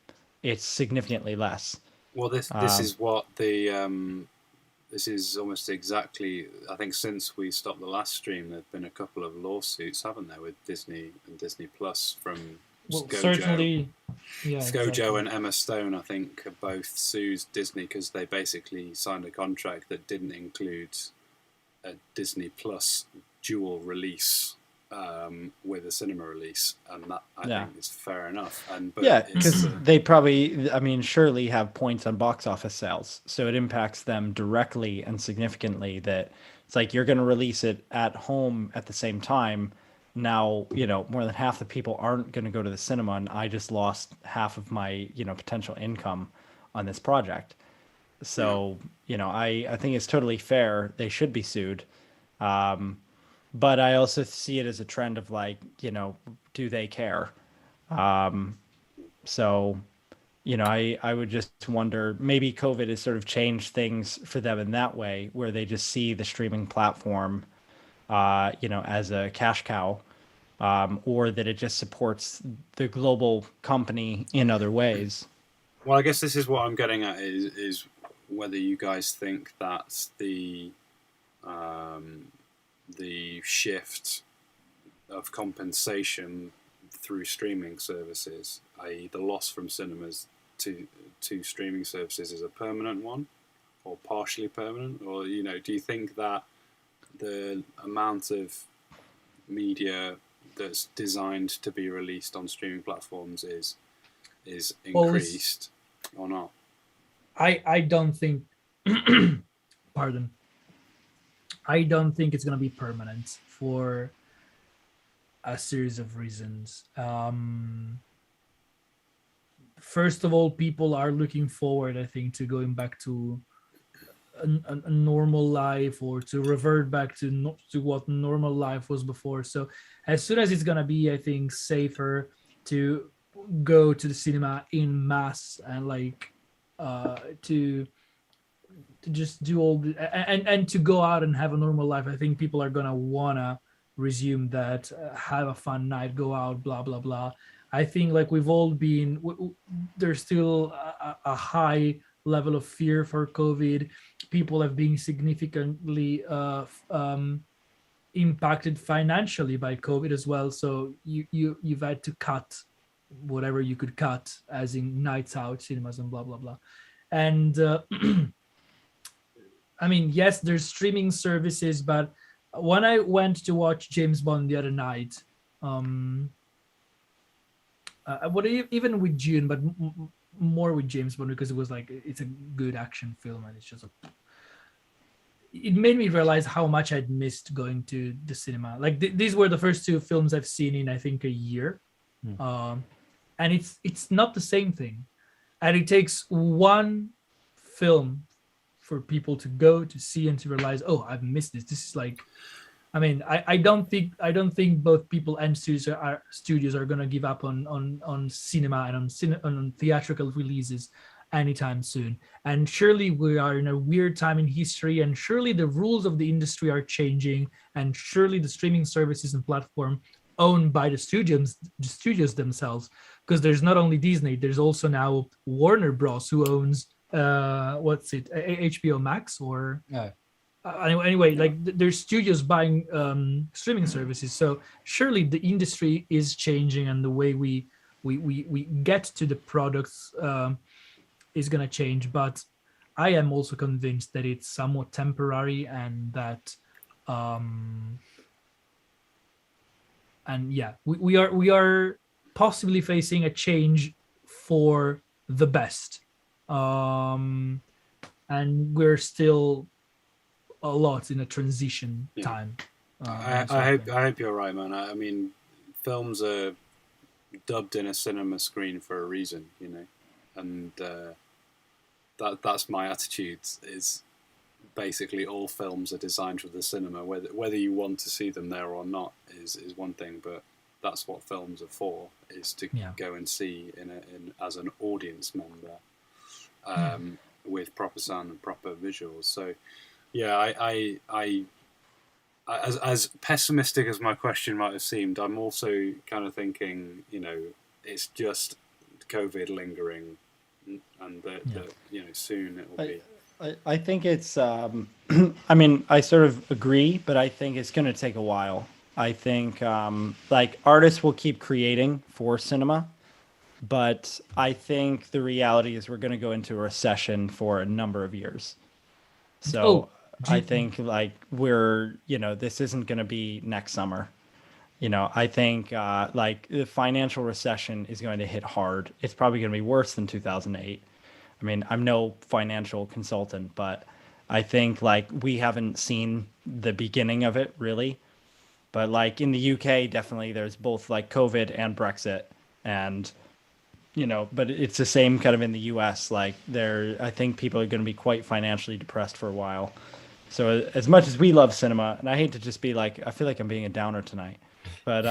It's significantly less. Well, this is what the this is almost exactly. I think since we stopped the last stream, there've been a couple of lawsuits, haven't there, with Disney and Disney Plus from Gojo. Certainly, yeah. Gojo exactly. and Emma Stone, I think, have both sued Disney because they basically signed a contract that didn't include a Disney Plus dual release with a cinema release, and that I think is fair enough. But yeah, because they probably, I mean, surely have points on box office sales, so it impacts them directly and significantly. That it's like you're going to release it at home at the same time. Now, you know, more than half the people aren't going to go to the cinema, and I just lost half of my, you know, potential income on this project. So, you know, I think it's totally fair. They should be sued. But I also see it as a trend of like, you know, do they care? So, you know, I would just wonder, maybe COVID has sort of changed things for them in that way, where they just see the streaming platform, you know, as a cash cow, or that it just supports the global company in other ways. Well, I guess this is what I'm getting at is whether you guys think that the shift of compensation through streaming services, i.e. the loss from cinemas to streaming services, is a permanent one or partially permanent? Or, you know, do you think that the amount of media that's designed to be released on streaming platforms is increased or not? I don't think pardon. I don't think it's going to be permanent for a series of reasons. First of all, people are looking forward, I think, to going back to a normal life, or to revert back to what normal life was before. So as soon as it's going to be, I think, safer to go to the cinema in mass and like to just do all the and to go out and have a normal life, I think people are gonna wanna resume that, have a fun night, go out, blah blah blah. I think like we've all been there's still a high level of fear for COVID. People have been significantly impacted financially by COVID as well. So you've had to cut whatever you could cut, as in nights out, cinemas, and blah blah blah. And I mean, yes, there's streaming services, but when I went to watch James Bond the other night, even with June, but more with James Bond, because it was like it's a good action film, and it's just it made me realize how much I'd missed going to the cinema. Like these were the first two films I've seen in I think a year, and it's not the same thing, and it takes one film for people to go to see and to realize, oh, I've missed this. This is like, I mean, I don't think both people and studios are gonna give up on cinema and on theatrical releases anytime soon. And surely we are in a weird time in history, and surely the rules of the industry are changing, and surely the streaming services and platform owned by the studios themselves, because there's not only Disney, there's also now Warner Bros. Who owns what's it, HBO Max or anyway, like there's studios buying streaming services. So surely the industry is changing, and the way we get to the products is going to change. But I am also convinced that it's somewhat temporary, and that and yeah, we are possibly facing a change for the best, and we're still a lot in a transition time. I hope you're right, man. I mean, films are dubbed in a cinema screen for a reason, you know, and that's my attitude. Is basically all films are designed for the cinema. Whether you want to see them there or not is one thing, but that's what films are for: is to go and see in as an audience member, with proper sound and proper visuals. So. Yeah, I as pessimistic as my question might have seemed, I'm also kind of thinking, you know, it's just COVID lingering, and that you know, soon it will be. I think it's. I mean, I sort of agree, but I think it's going to take a while. I think like artists will keep creating for cinema, but I think the reality is we're going to go into a recession for a number of years. So. I think like we're, you know, this isn't going to be next summer. You know, I think like the financial recession is going to hit hard. It's probably going to be worse than 2008. I mean, I'm no financial consultant, but I think like we haven't seen the beginning of it really. But like in the UK, definitely there's both like COVID and Brexit, and you know, but it's the same kind of in the US. Like I think people are going to be quite financially depressed for a while. So as much as we love cinema, and I hate to just be like, I feel like I'm being a downer tonight, but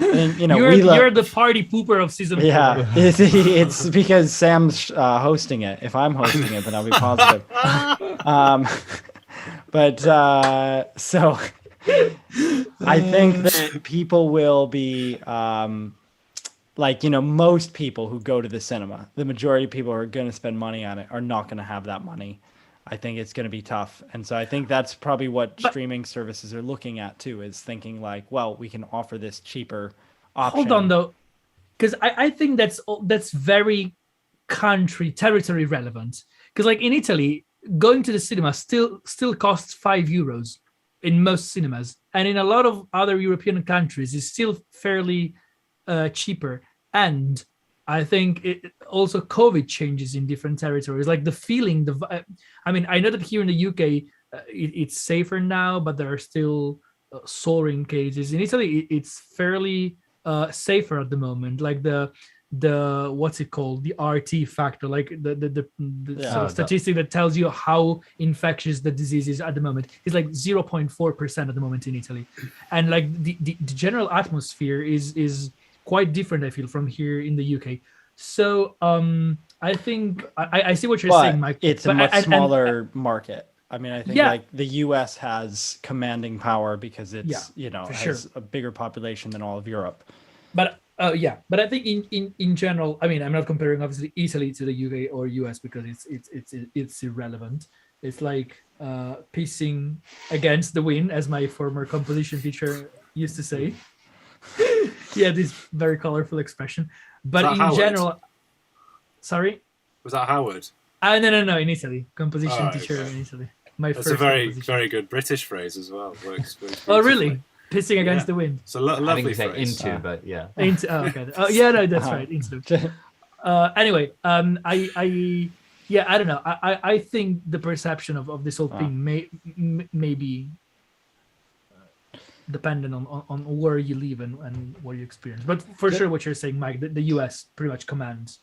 and, you know, you're the party pooper of season 4. Yeah, it's because Sam's hosting it. If I'm hosting it, then I'll be positive. But so I think that people will be like, you know, most people who go to the cinema, the majority of people who are going to spend money on it are not going to have that money. I think it's going to be tough. And so I think that's probably what streaming services are looking at too, is thinking like, well, we can offer this cheaper option. Hold on though, because I think that's very territory relevant. Because like in Italy, going to the cinema still costs €5 in most cinemas. And in a lot of other European countries, it's still fairly cheaper. And I think it also COVID changes in different territories, like the feeling. I mean, I know that here in the UK it's safer now, but there are still soaring cases. In Italy, it's fairly safer at the moment. Like the what's it called, the RT factor, like the sort of statistic that tells you how infectious the disease is at the moment. It's like 0.4% at the moment in Italy, and like the general atmosphere is quite different, I feel, from here in the UK. So I think I see what you're saying, Mike. It's a much smaller market. I mean, I think Yeah. like the U.S. has commanding power because it's for has sure. a bigger population than all of Europe. But but I think in general, I mean, I'm not comparing obviously Italy to the UK or US because it's irrelevant. It's like pissing against the wind, as my former composition teacher used to say. Yeah, this very colorful expression. But that in Howard? general, sorry, Was that Howard? no, in Italy, composition Oh, teacher okay. in Italy. My That's first a very, composition. very good British phrase as well. Works Oh, beautifully. really? Pissing against the wind. It's a I think lovely you say phrase. into, but yeah. Into, oh, okay. Oh, yeah, no, that's right. Into. Anyway, I don't know. I think the perception of this whole thing may be dependent on where you live and what you experience. But for sure, what you're saying, Mike, the US pretty much commands.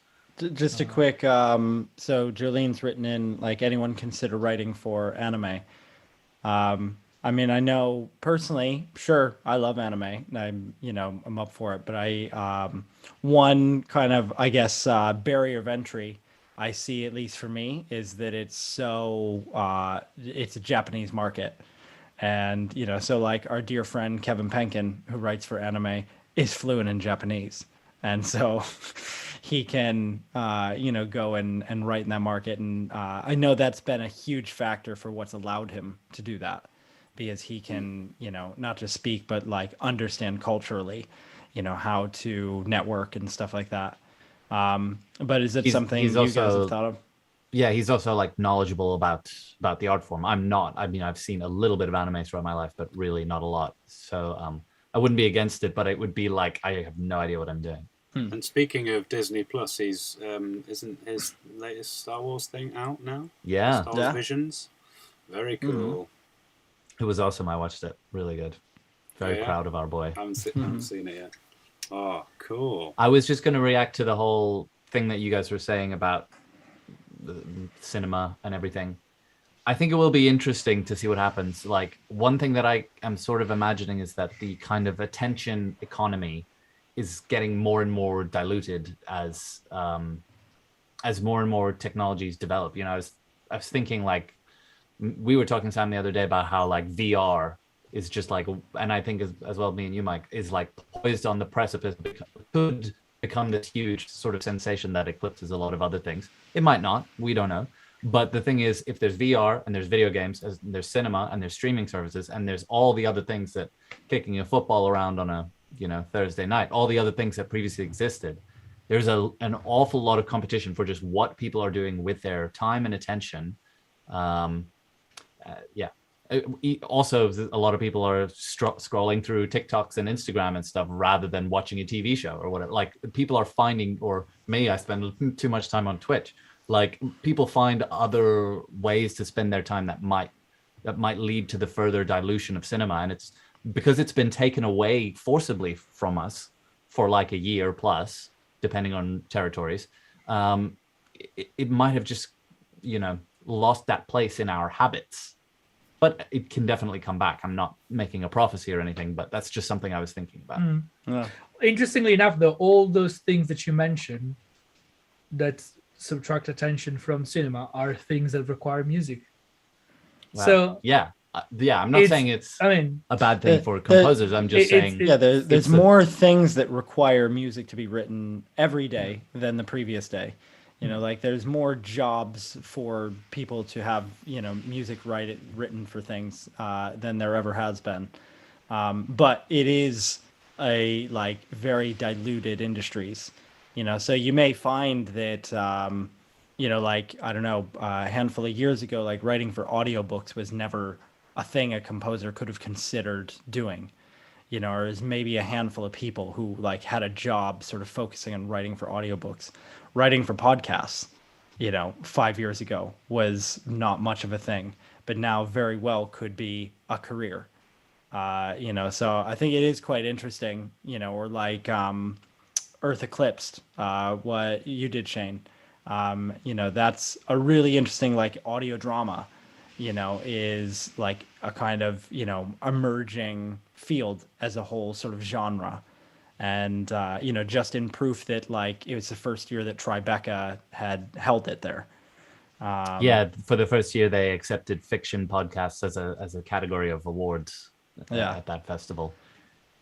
Just a quick, so Jolene's written in, like, anyone consider writing for anime. I mean, I know personally, sure, I love anime. I'm up for it. But one kind of, I guess, barrier of entry I see, at least for me, is that it's a Japanese market. And, so like our dear friend Kevin Penkin, who writes for anime, is fluent in Japanese. And so he can, go and write in that market. And I know that's been a huge factor for what's allowed him to do that, because he can, not just speak, but like understand culturally, how to network and stuff like that. But is it something you guys have thought of? Yeah, he's also like knowledgeable about the art form. I'm not. I mean, I've seen a little bit of anime throughout my life, but really not a lot. So I wouldn't be against it, but it would be like I have no idea what I'm doing. And speaking of Disney Plus, he's isn't his latest Star Wars thing out now? Yeah. Star Wars Visions. Very cool. It was awesome. I watched it. Really good. Very proud of our boy. I haven't seen it yet. Oh, cool. I was just going to react to the whole thing that you guys were saying about the cinema and everything. I think it will be interesting to see what happens. Like, one thing that I am sort of imagining is that the kind of attention economy is getting more and more diluted as more and more technologies develop. I was thinking, like, we were talking, Sam, the other day about how like VR is just like, and I think as well, me and you, Mike, is like poised on the precipice, could become this huge sort of sensation that eclipses a lot of other things. It might not, we don't know. But the thing is, if there's VR and there's video games, there's cinema and there's streaming services, and there's all the other things that kicking a football around on a Thursday night, all the other things that previously existed, there's an awful lot of competition for just what people are doing with their time and attention. Also, a lot of people are scrolling through TikToks and Instagram and stuff rather than watching a TV show or whatever. Like, people are finding, or me, I spend too much time on Twitch. Like, people find other ways to spend their time that might lead to the further dilution of cinema. And it's because it's been taken away forcibly from us for like a year plus, depending on territories. It might have just, lost that place in our habits. But it can definitely come back. I'm not making a prophecy or anything, but that's just something I was thinking about. Yeah. Interestingly enough, though, all those things that you mentioned that subtract attention from cinema are things that require music. Well, so I'm not saying it's a bad thing for composers. I'm just saying there's more things that require music to be written every day than the previous day. Like, there's more jobs for people to have music written for things than there ever has been. But it is a like very diluted industries. So you may find that like, I don't know, a handful of years ago, like writing for audiobooks was never a thing a composer could have considered doing. Or is maybe a handful of people who like had a job sort of focusing on writing for audiobooks. Writing for podcasts, 5 years ago was not much of a thing, but now very well could be a career. So I think it is quite interesting, or like Earth Eclipsed, what you did, Shane. That's a really interesting like audio drama, is like a kind of, emerging field as a whole sort of genre. And, just in proof that like it was the first year that Tribeca had held it there. Yeah, for the first year they accepted fiction podcasts as a category of awards at that festival.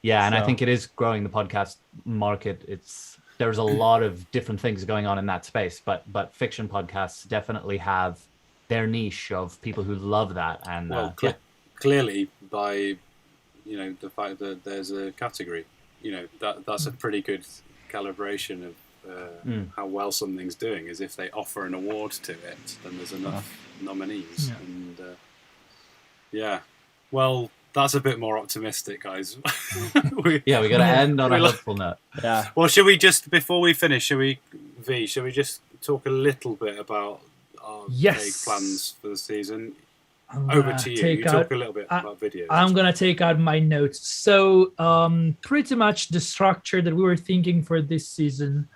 Yeah, and I think it is growing the podcast market. There's a lot of different things going on in that space, but fiction podcasts definitely have their niche of people who love that. And clearly by the fact that there's a category, that's a pretty good calibration of how well something's doing. Is if they offer an award to it, then there's enough nominees. And well, that's a bit more optimistic, guys. we got to end on a hopeful note. Yeah. Well, should we just, before we finish, should we just talk a little bit about our vague plans for the season? Over to you. You talk a little bit about videos. I'm going to take out my notes. So pretty much the structure that we were thinking for this season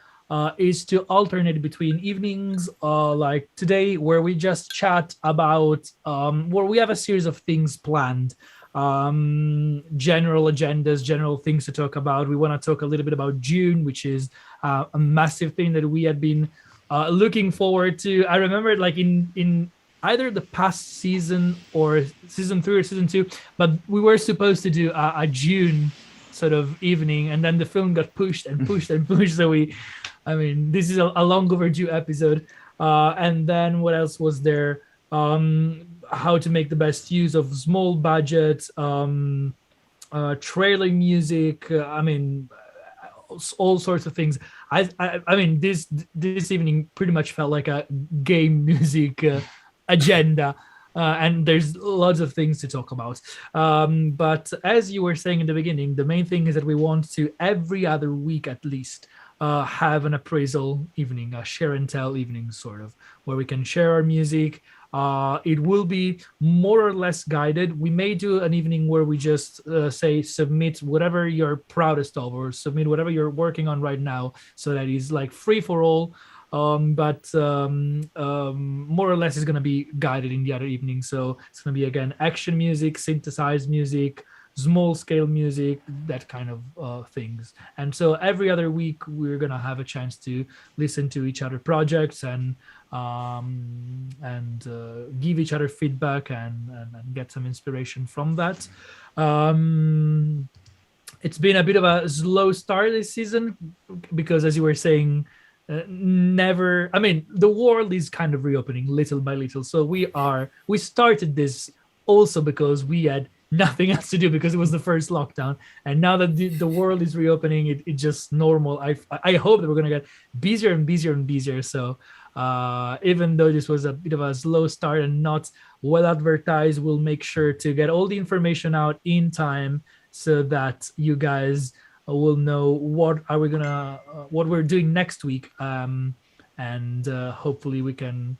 is to alternate between evenings like today, where we just chat about, where we have a series of things planned. General agendas, general things to talk about. We want to talk a little bit about June, which is a massive thing that we had been looking forward to. I remember like in either the past season or season 3 or season 2, but we were supposed to do a June sort of evening, and then the film got pushed and pushed and pushed. So this is a long overdue episode. And then what else was there? How to make the best use of small budget, trailer music. All sorts of things. This evening pretty much felt like a game music agenda, and there's lots of things to talk about. But as you were saying in the beginning, the main thing is that we want to every other week at least have an appraisal evening, a share and tell evening, sort of, where we can share our music. It will be more or less guided. We may do an evening where we just say submit whatever you're proudest of, or submit whatever you're working on right now, so that it's like free for all. But more or less is going to be guided in the other evening. So it's going to be, again, action music, synthesized music, small scale music, that kind of things. And so every other week we're going to have a chance to listen to each other projects and give each other feedback and get some inspiration from that. It's been a bit of a slow start this season because, as you were saying, the world is kind of reopening little by little. So we started this also because we had nothing else to do, because it was the first lockdown, and now that the world is reopening, it's just normal. I hope that we're gonna get busier and busier and busier. So even though this was a bit of a slow start and not well advertised, we'll make sure to get all the information out in time so that you guys will know what we're doing next week, and hopefully we can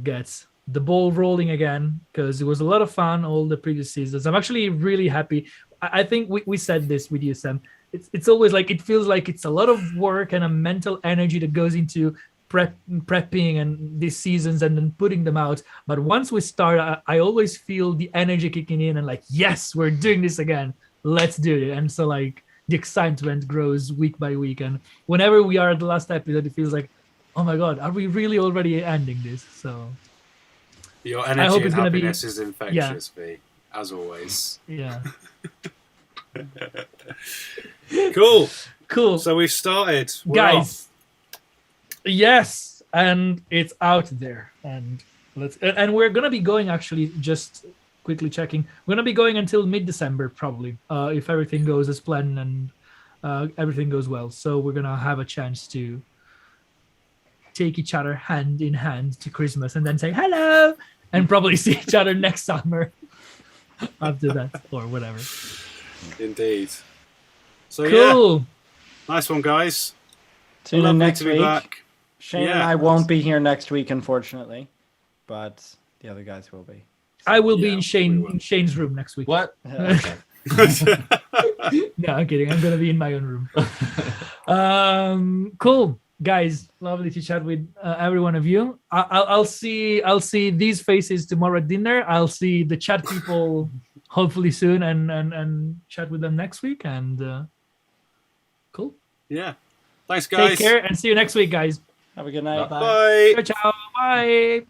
get the ball rolling again, because it was a lot of fun all the previous seasons. I'm actually really happy. I think we said this with you, Sam. It's always like, it feels like it's a lot of work and a mental energy that goes into prepping and these seasons and then putting them out. But once we start, I always feel the energy kicking in and like, yes, we're doing this again. Let's do it. And so like the excitement grows week by week. And whenever we are at the last episode, it feels like, oh my God, are we really already ending this? So your energy and happiness is infectious, V, as always. Yeah. Cool. So we've started. We're guys. Off. Yes, and it's out there, and we're gonna be going, actually, just quickly checking, we're gonna be going until mid-December probably, if everything goes as planned and everything goes well. So we're gonna have a chance to take each other hand in hand to Christmas and then say hello and probably see each other next summer after that, or whatever. Indeed. So cool. Yeah, nice one, guys. Tune in next week. Back. Shane and I won't be here next week, unfortunately, but the other guys will be. So, I will be in Shane's room next week. What? Okay. No, I'm kidding. I'm gonna be in my own room. Cool, guys. Lovely to chat with every one of you. I'll see these faces tomorrow at dinner. I'll see the chat people hopefully soon, and chat with them next week. And cool. Yeah. Thanks, guys. Take care and see you next week, guys. Have a good night. Bye. Bye. Ciao, ciao. Bye.